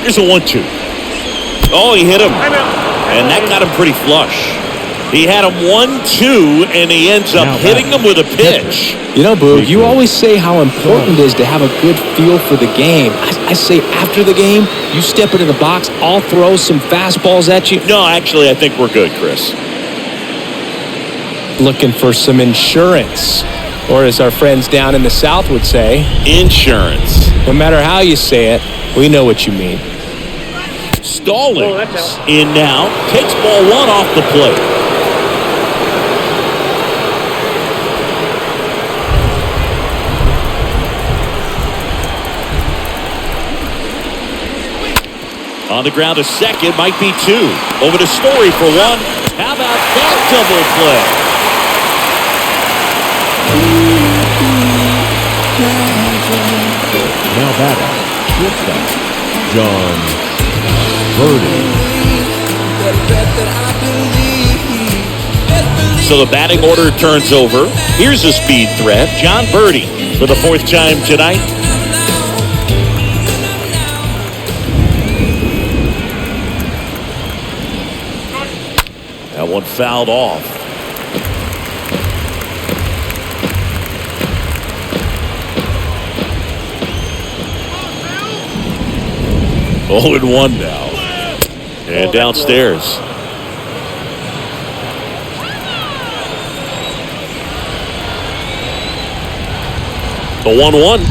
Here's a 1-2. Oh, he hit him. And that got him pretty flush. He had him 1-2, and he ends up hitting him with a pitch. You know, Boo, you always say how important it is to have a good feel for the game. I say after the game, you step into the box, I'll throw some fastballs at you. No, actually, I think we're good, Chris. Looking for some insurance. Or as our friends down in the South would say, insurance. No matter how you say it, we know what you mean. Stallings in now, takes ball 1 off the plate. On the ground to second, might be 2. Over to Story for 1. How about that double play? Now batting, shortstop, John Birdie. So the batting order turns over. Here's a speed threat, John Birdie, for the 4th time tonight. That one fouled off. Oh, and 1 now. And downstairs. The 1-1.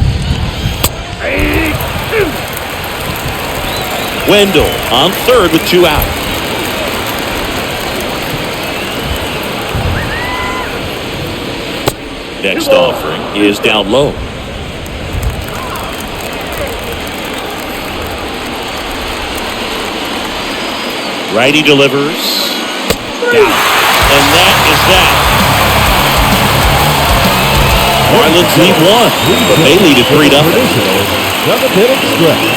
Wendell on third with 2 out. Next offering is down low. Righty delivers. Down. And that is that. Marlins lead 1, but they lead at 3-0. 7th-inning stretch.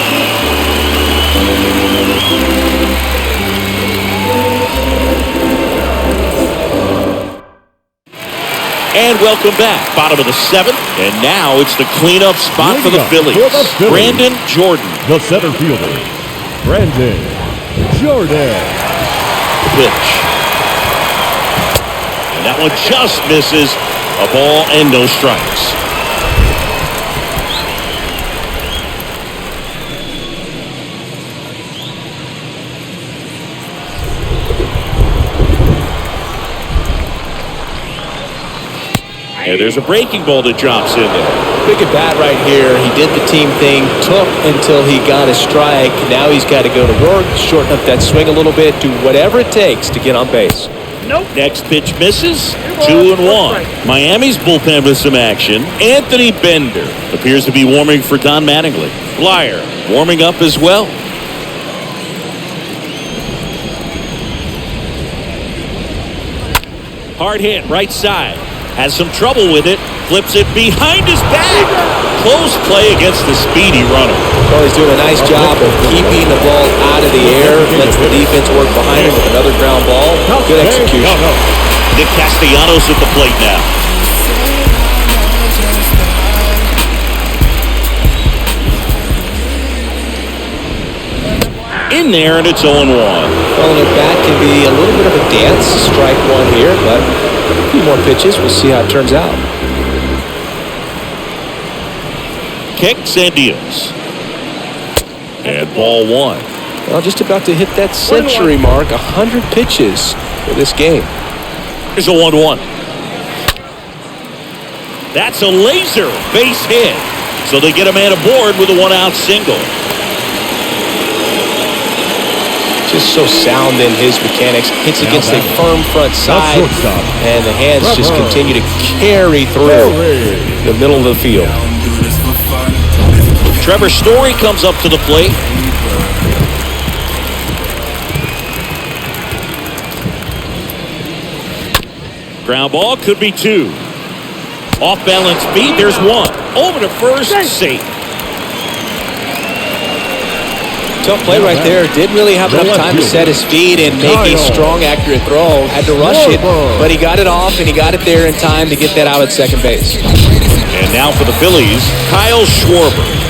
And welcome back. Bottom of the 7th. And now it's the cleanup spot for the Phillies. Brandon Jordan. The center fielder, Brandon Jordan. Pitch. And that one just misses. A ball and no strikes. And there's a breaking ball that drops in there. Big at bat right here. He did the team thing, took until he got a strike. Now he's got to go to work, shorten up that swing a little bit, do whatever it takes to get on base. Nope. Next pitch misses. 2-1. Miami's bullpen with some action. Anthony Bender appears to be warming for Don Mattingly. Flyer warming up as well. Hard hit right side. Has some trouble with it. Flips it behind his back. Close play against the speedy runner. Well, he's doing a nice job of keeping the ball out of the air. Lets the defense work behind him with another ground ball. Good execution. Nick Castellanos at the plate now. In there, and it's 0-1. Well, an at-bat can be a little bit of a dance. Strike one here, but a few more pitches. We'll see how it turns out. Kicks and deals. And ball one. Well, just about to hit that century mark. 100 pitches for this game. Here's a 1-1. That's a laser base hit. So they get a man aboard with a one-out single. Just so sound in his mechanics. Hits against a firm front side, and the hands just continue to carry through the middle of the field. Trevor Story comes up to the plate. Ground ball could be two. Off balance beat. There's one. Over to first. Safe. Tough play right there. Didn't really have enough time to set his feet and make a strong, accurate throw. Had to rush it, but he got it off, and he got it there in time to get that out at second base. And now for the Phillies, Kyle Schwarber.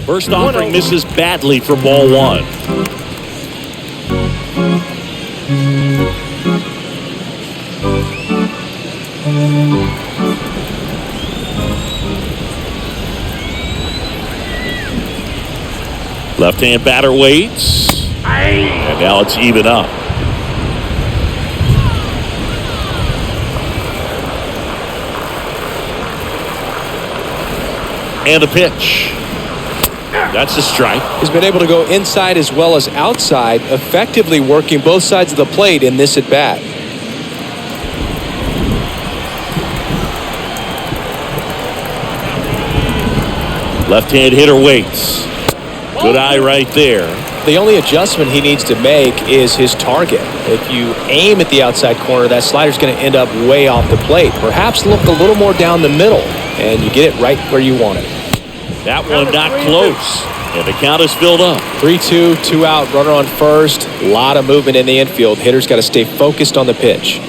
First offering misses badly for ball one. Left-hand batter waits. And now it's even up. And a pitch. That's a strike. He's been able to go inside as well as outside, effectively working both sides of the plate in this at-bat. Left-hand hitter waits. Good eye right there. The only adjustment he needs to make is his target. If you aim at the outside corner, that slider's going to end up way off the plate. Perhaps look a little more down the middle, and you get it right where you want it. That one not close. And the count is filled up. 3-2, 2 out, runner on first. A lot of movement in the infield. Hitter's got to stay focused on the pitch.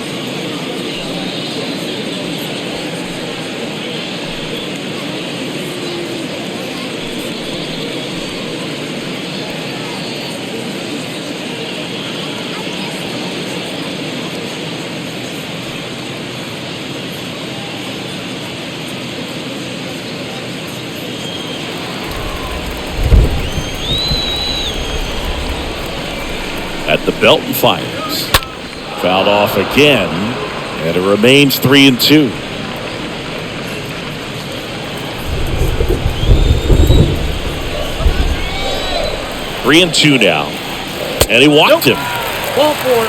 At the belt and fires. Fouled off again, and it remains 3-2. Three and two now, and he walked him. Ball four.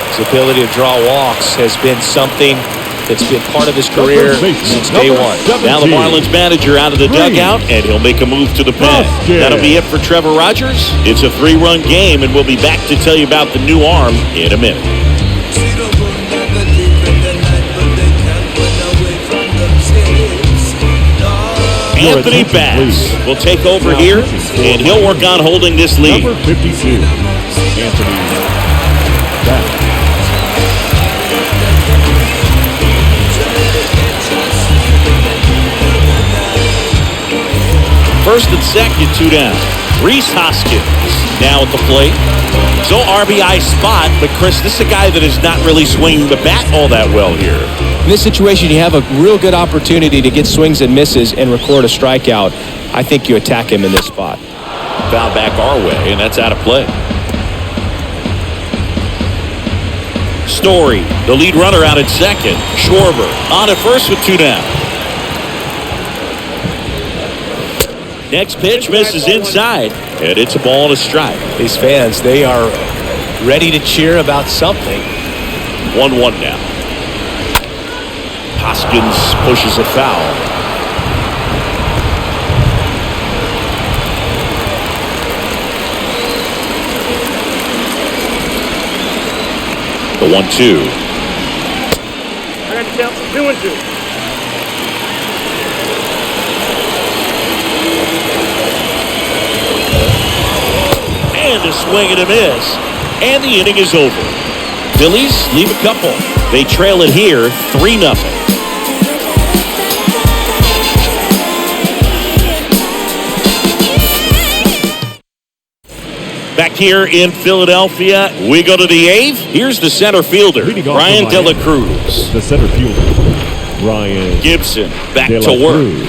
His ability to draw walks has been something that's been part of his career since day one. Now the Marlins manager out of the dugout, and he'll make a move to the pen. That'll be it for Trevor Rogers. It's a 3-run game, and we'll be back to tell you about the new arm in a minute. Anthony Bass will take over here, and he'll work on holding this lead. Number 52, Anthony Bass. First and second, 2 down. Rhys Hoskins now at the plate. So RBI spot, but Chris, this is a guy that is not really swinging the bat all that well here. In this situation, you have a real good opportunity to get swings and misses and record a strikeout. I think you attack him in this spot. Foul back our way, and that's out of play. Story, the lead runner out at second. Schwarber on at first with 2 down. Next pitch misses inside, and it's a ball and a strike. These fans, they are ready to cheer about something. 1-1 now. Hoskins pushes a foul. The 1-2. I got to count 2-2. And a swing and a miss. And the inning is over. Phillies leave a couple. They trail it here 3-0. Back here in Philadelphia, we go to the 8th. Here's the center fielder, Ryan De La Cruz. The center fielder, Ryan Gibson back De to La work. Cruz.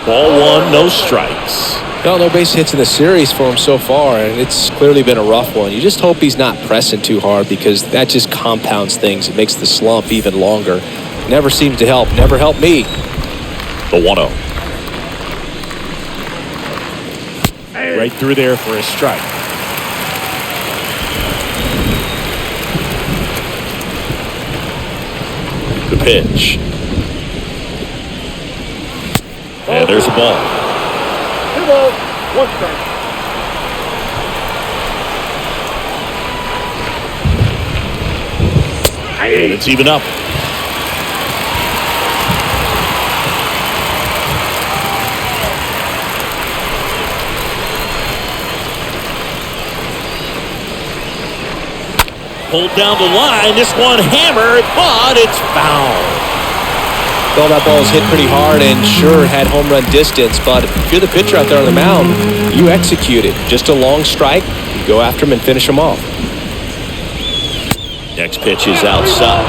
Ball 1, no strikes. No base hits in the series for him so far, and it's clearly been a rough one. You just hope he's not pressing too hard because that just compounds things. It makes the slump even longer. Never seems to help. Never helped me. The 1-0. Right through there for a strike. The pitch. And there's a ball. 2 balls, 1 strike. And it's even up. Pulled down the line. This one hammered, but it's foul. Well, that ball was hit pretty hard and sure had home run distance, but if you're the pitcher out there on the mound, you execute it. Just a long strike, you go after him and finish him off. Next pitch is outside.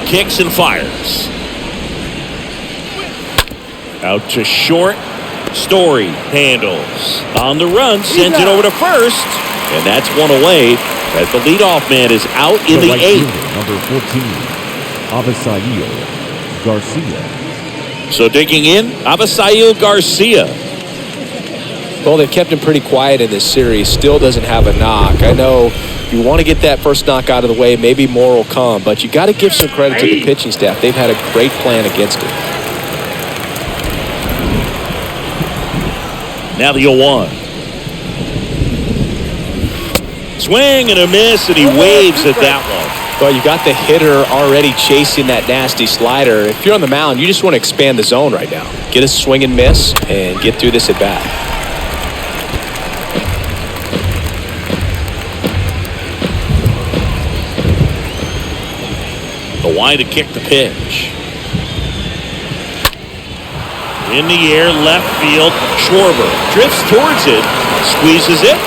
Kicks and fires. Out to short. Story handles. On the run, sends it over to first. And that's one away as the leadoff man is out in the right 8th. fielder, number 14, Avisail Garcia. So digging in, Avisail Garcia. Well, they've kept him pretty quiet in this series. Still doesn't have a knock. I know you want to get that first knock out of the way. Maybe more will come. But you got to give some credit to the pitching staff. They've had a great plan against it. Now the 0-1. Swing and a miss, and he waves at that one. Well, you got the hitter already chasing that nasty slider. If you're on the mound, you just want to expand the zone right now. Get a swing and miss and get through this at bat. The wide to kick the pitch. In the air, left field. Schwarber drifts towards it, squeezes it,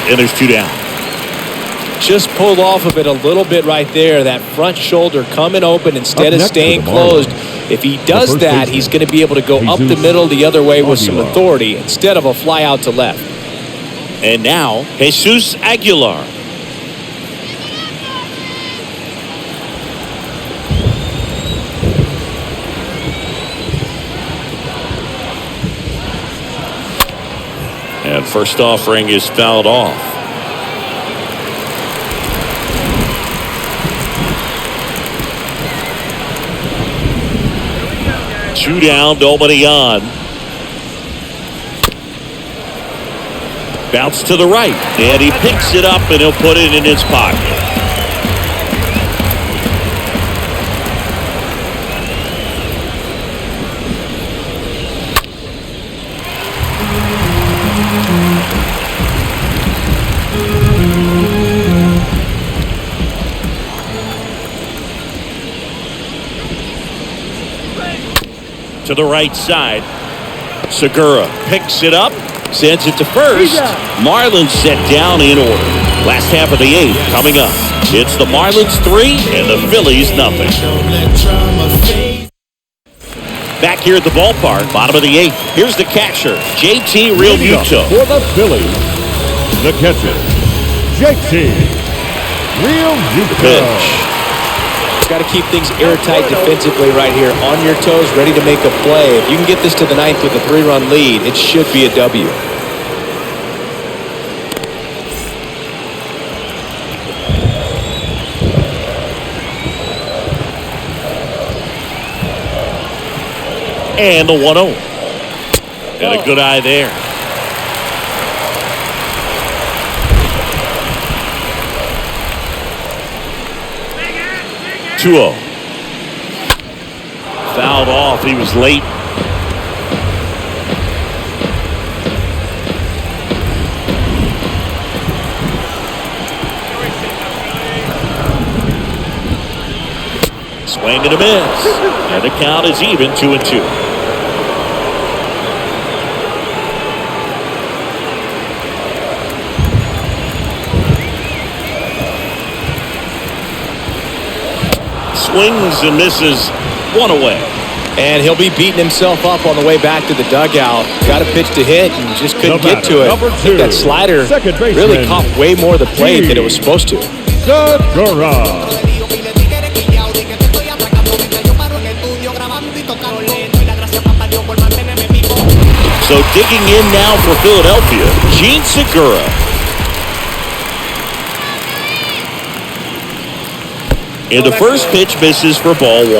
and there's 2 down. Just pulled off of it a little bit right there. That front shoulder coming open instead of staying closed. If he does that, he's going to be able to go up the middle the other way with some authority instead of a fly out to left. And now, Jesus Aguilar. And first offering is fouled off. Two down, nobody on. Bounce to the right, and he picks it up, and he'll put it in his pocket. to the right side. Segura picks it up, sends it to first. Marlins set down in order. Last half of the 8th coming up. It's the Marlins 3 and the Phillies nothing. Back here at the ballpark, bottom of the 8th. Here's the catcher, JT Realmuto. For the Phillies, the catcher, JT Realmuto. Pitch. Got to keep things airtight defensively right here. On your toes, ready to make a play. If you can get this to the 9th with a 3-run lead, it should be a W. And the 1-0. And a good eye there. Two-0. Fouled off. He was late. Swing and a miss. And the count is even, 2-2. Swings and misses, 1 away. And he'll be beating himself up on the way back to the dugout. Got a pitch to hit and just couldn't get to it. I think that slider really caught way more of the plate than it was supposed to. Segura. So digging in now for Philadelphia, Gene Segura. And the first pitch misses for ball 1.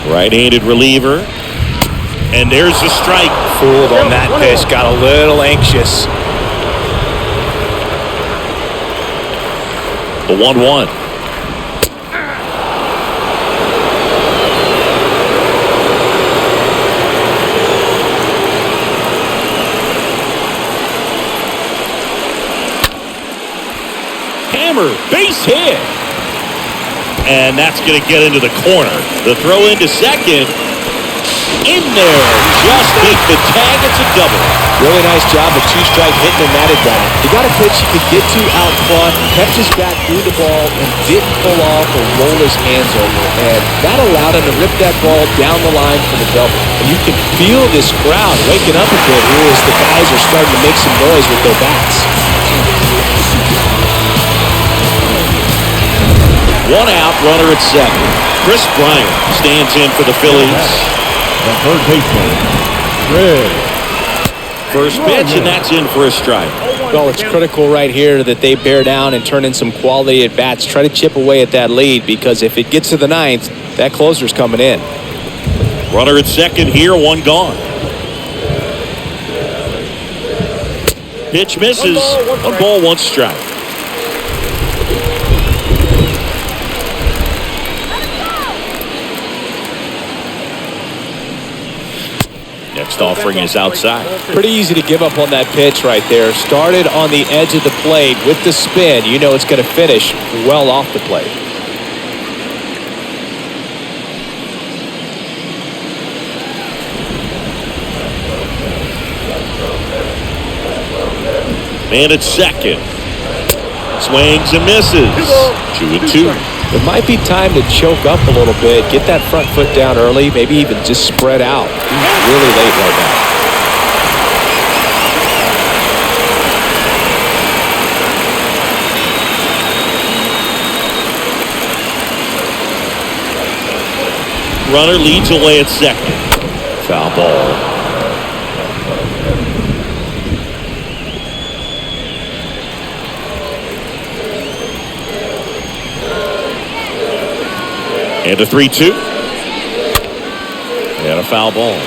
Right-handed reliever. And there's a strike. Fooled on that pitch. Got a little anxious. The 1-1. Base hit. And that's going to get into the corner. The throw into second. In there. Just beat the tag. It's a double. Really nice job of two-strike hitting him that at bat. He got a pitch he could get to out front, kept his bat through the ball, and didn't pull off or roll his hands over. And that allowed him to rip that ball down the line for the double. And you can feel this crowd waking up a bit here as the guys are starting to make some noise with their bats. 1 out, runner at second. Chris Bryant stands in for the Phillies. The third baseman, Red. First pitch, and that's in for a strike. Well, it's critical right here that they bear down and turn in some quality at bats. Try to chip away at that lead, because if it gets to the 9th, that closer's coming in. Runner at second here, 1 gone. Pitch misses. 1 ball, 1 strike. Next offering is outside. Pretty easy to give up on that pitch right there. Started on the edge of the plate with the spin. You know it's going to finish well off the plate. Man at second. Swings and misses. 2-2. It might be time to choke up a little bit, get that front foot down early, maybe even just spread out. He's really late right now. Runner leads away at second. Foul ball. And a 3-2. And a foul ball.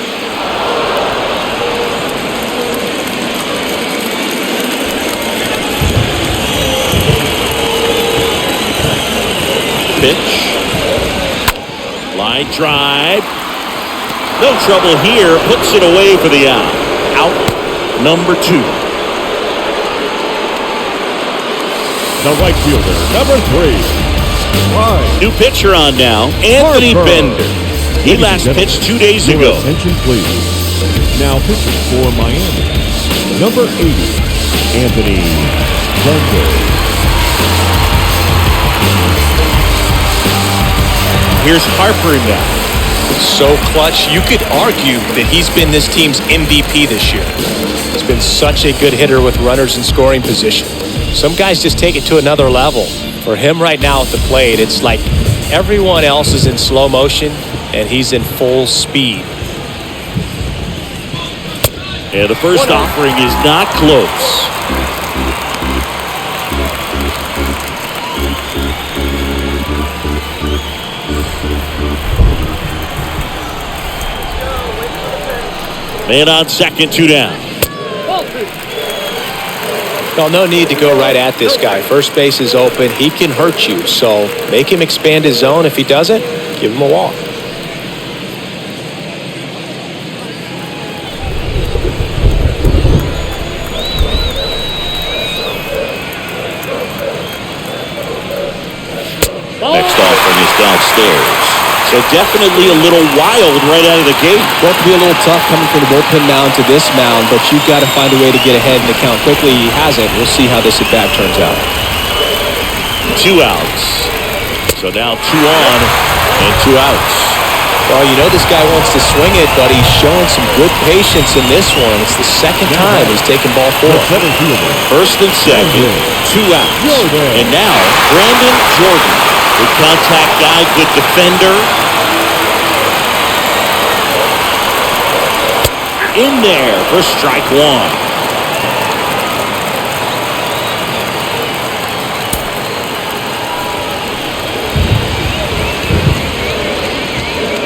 Pitch. Line drive. No trouble here. Puts it away for the out. Out. number 2. The right fielder, number 3. Right. New pitcher on now, Anthony Harper. Bender. He last pitched 2 days Your ago. attention, please. Now pitching for Miami, number 80, Anthony Bender. Here's Harper now. So clutch, you could argue that he's been this team's MVP this year. He's been such a good hitter with runners in scoring position. Some guys just take it to another level. For him right now at the plate, it's like everyone else is in slow motion and he's in full speed. And the first offering is not close. Man on second, 2 down. Well, no need to go right at this guy. First base is open. He can hurt you. So make him expand his zone. If he doesn't, give him a walk. Next offering is downstairs. So definitely a little wild right out of the gate. Going to be a little tough coming from the bullpen mound to this mound, but you've got to find a way to get ahead in the count quickly. He hasn't. We'll see how this at-bat turns out. 2 outs. So now 2 on and 2 outs. Well, you know this guy wants to swing it, but he's showing some good patience in this one. It's the second time he's taken ball 4. First and second, 2 outs. And now Brandon Jordan. Good contact guy, good defender. In there for strike 1.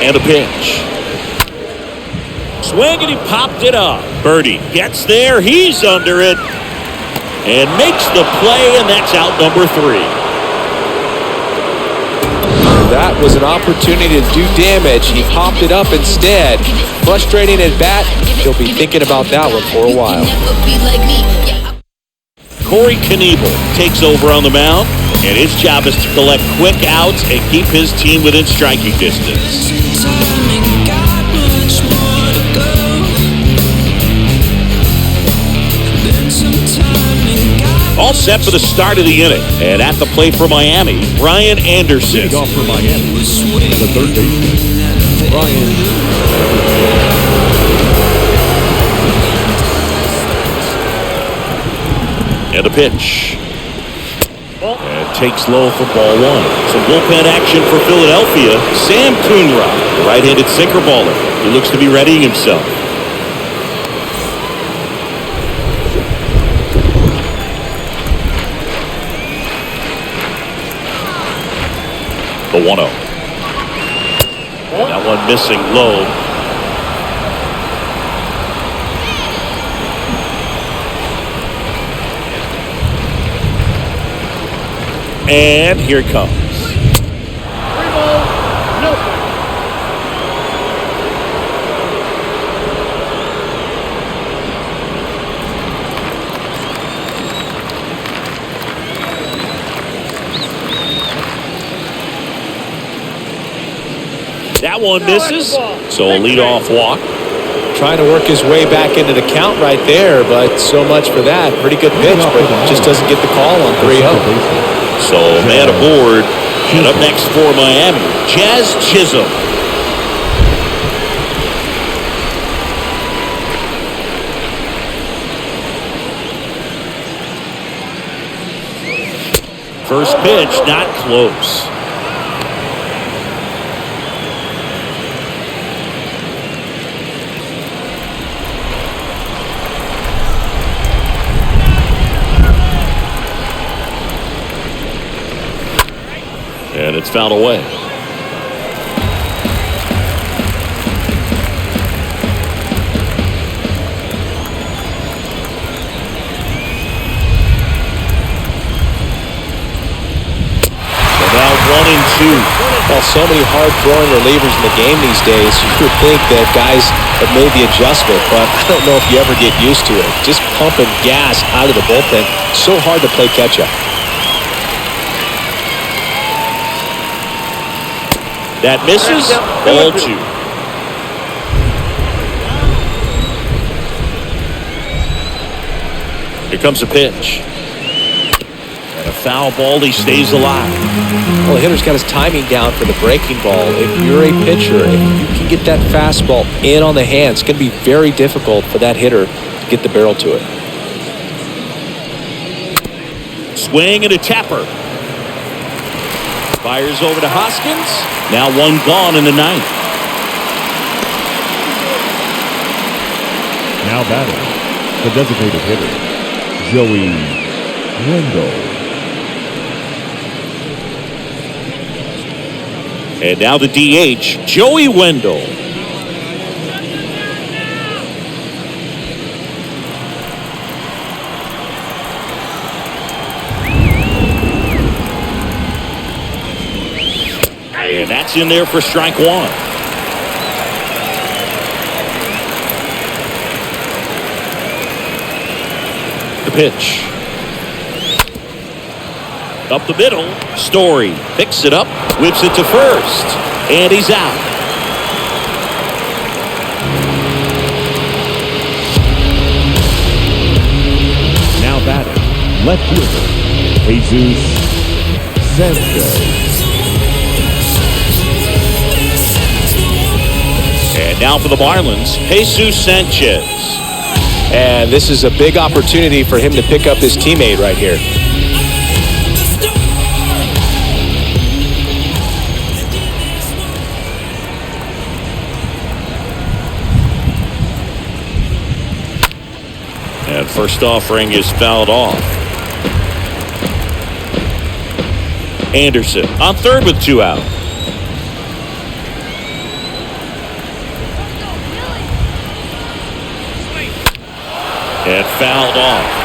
And a pitch. Swing and he popped it up. Birdie gets there. He's under it. And makes the play, and that's out number 3. That was an opportunity to do damage. He popped it up instead. Frustrating at bat. He'll be thinking about that one for a while. Corey Knievel takes over on the mound, and his job is to collect quick outs and keep his team within striking distance. All set for the start of the inning. And at the plate for Miami, Brian Anderson. Leading off for Miami, the third baseman, Brian. And a pitch. And takes low for ball 1. Some bullpen action for Philadelphia. Sam Coonrod, the right-handed sinker baller. He looks to be readying himself. The 1-0. That one missing low. And here it comes. 3 balls, no strikes. That one misses. So a leadoff walk. Trying to work his way back into the count right there, but so much for that. Pretty good pitch, but just doesn't get the call on 3-0. So man aboard. And up next for Miami, Jazz Chisholm. First pitch, not close. And it's fouled away. So Now 1-2. Well, so many hard-throwing relievers in the game these days, you would think that guys have made the adjustment, but I don't know if you ever get used to it. Just pumping gas out of the bullpen, so hard to play catch-up. That misses. Ball 2. Here comes a pitch. And a foul ball. He stays alive. Well, the hitter's got his timing down for the breaking ball. If you're a pitcher, if you can get that fastball in on the hand, it's going to be very difficult for that hitter to get the barrel to it. Swing and a tapper. Fires over to Hoskins. Now 1 gone in the 9th. Now batting, the designated hitter, Joey Wendell. And now the DH, Joey Wendell. And that's in there for strike 1. The pitch. Up the middle. Story picks it up, whips it to first, and he's out. Now batting, left fielder, Jesus Sanchez. And now for the Marlins, Jesus Sanchez. And this is a big opportunity for him to pick up his teammate right here. And first offering is fouled off. Anderson on third with 2 out. And fouled off.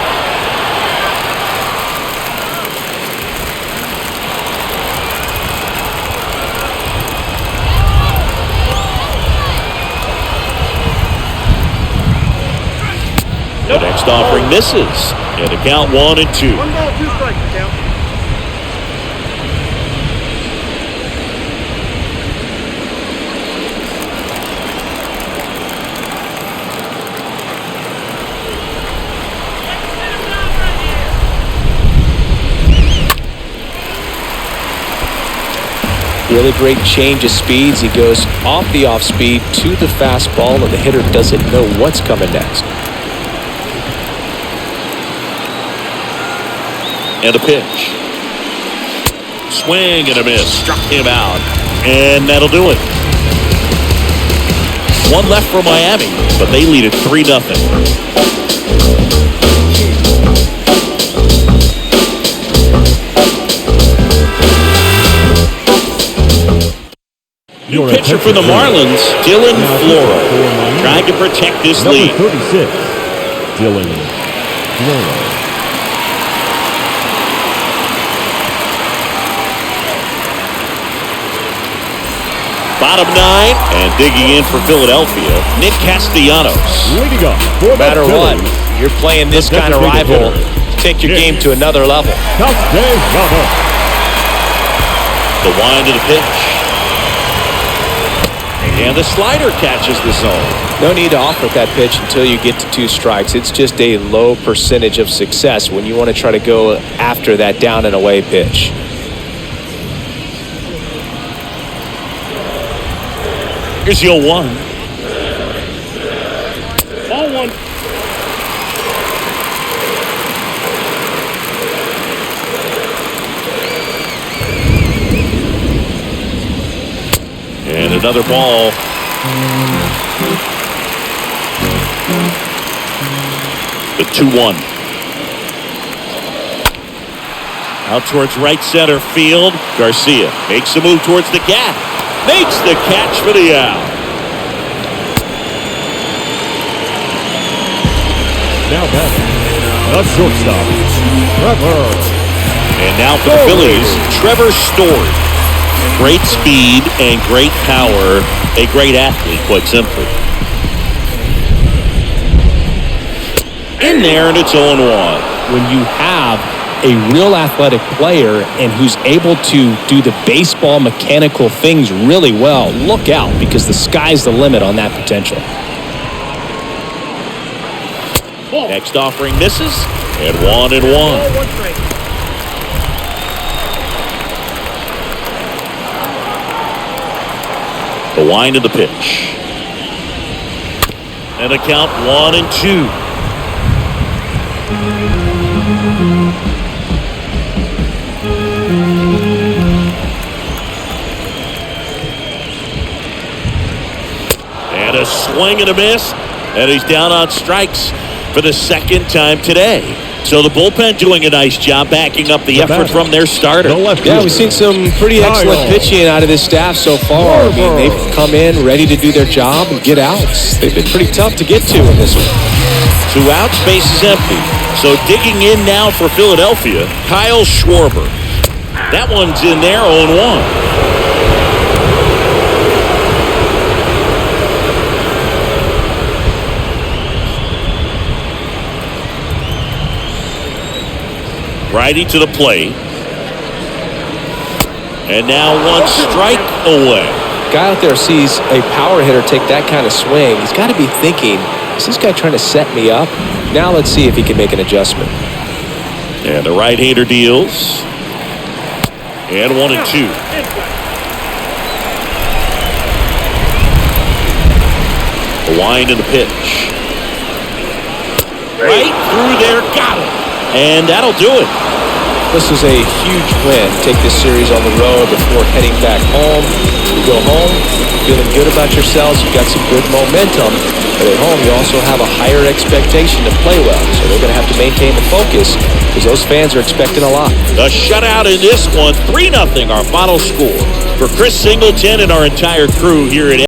The next offering misses. And a count 1-2. 1 ball, 2 strikes, count. Really great change of speeds. He goes off the off speed to the fastball, and the hitter doesn't know what's coming next. And a pitch. Swing and a miss. Struck him out. And that'll do it. 1 left for Miami, but they lead it 3-0. New pitcher for the Marlins, Dylan Floro, trying to protect this lead. Number 36, Dylan Floro. Bottom 9, and digging in for Philadelphia, Nick Castellanos. Leading up for No matter the what, Phillies, you're playing this kind of rival, take your game to another level. Castellanos. The wind of the pitch. And the slider catches the zone. No need to offer that pitch until you get to 2 strikes. It's just a low percentage of success when you want to try to go after that down and away pitch. Here's your 1. Ball 1. And another ball. The 2-1. Out towards right center field. Garcia makes a move towards the gap. Makes the catch for the out. Now batting, the shortstop, Trevor And now for the Phillies, Trevor Story. Great speed and great power. A great athlete, quite simply. In there, and it's 0-1. When you have a real athletic player and who's able to do the baseball mechanical things really well, look out, because the sky's the limit on that potential. Next offering misses, and 1-1. One strike. The wind of the pitch. And a count 1-2. And a swing and a miss. And he's down on strikes for the second time today. So the bullpen doing a nice job backing up the effort from their starter. Yeah, we've seen some pretty excellent pitching out of this staff so far. I mean, they've come in ready to do their job and get outs. They've been pretty tough to get to in this one. 2 outs, base is empty. So digging in now for Philadelphia, Kyle Schwarber. That one's in there, 0-1. Righty to the plate. And now 1 strike away. Guy out there sees a power hitter take that kind of swing. He's got to be thinking, is this guy trying to set me up? Now let's see if he can make an adjustment. And the right-hander deals. And 1-2. The wind and the pitch. Right through there, got it. And that'll do it. This is a huge win. Take this series on the road before heading back home. You go home feeling good about yourselves. You've got some good momentum. But at home, you also have a higher expectation to play well. So they're going to have to maintain the focus because those fans are expecting a lot. The shutout in this one, 3-0 our final score. For Chris Singleton and our entire crew here at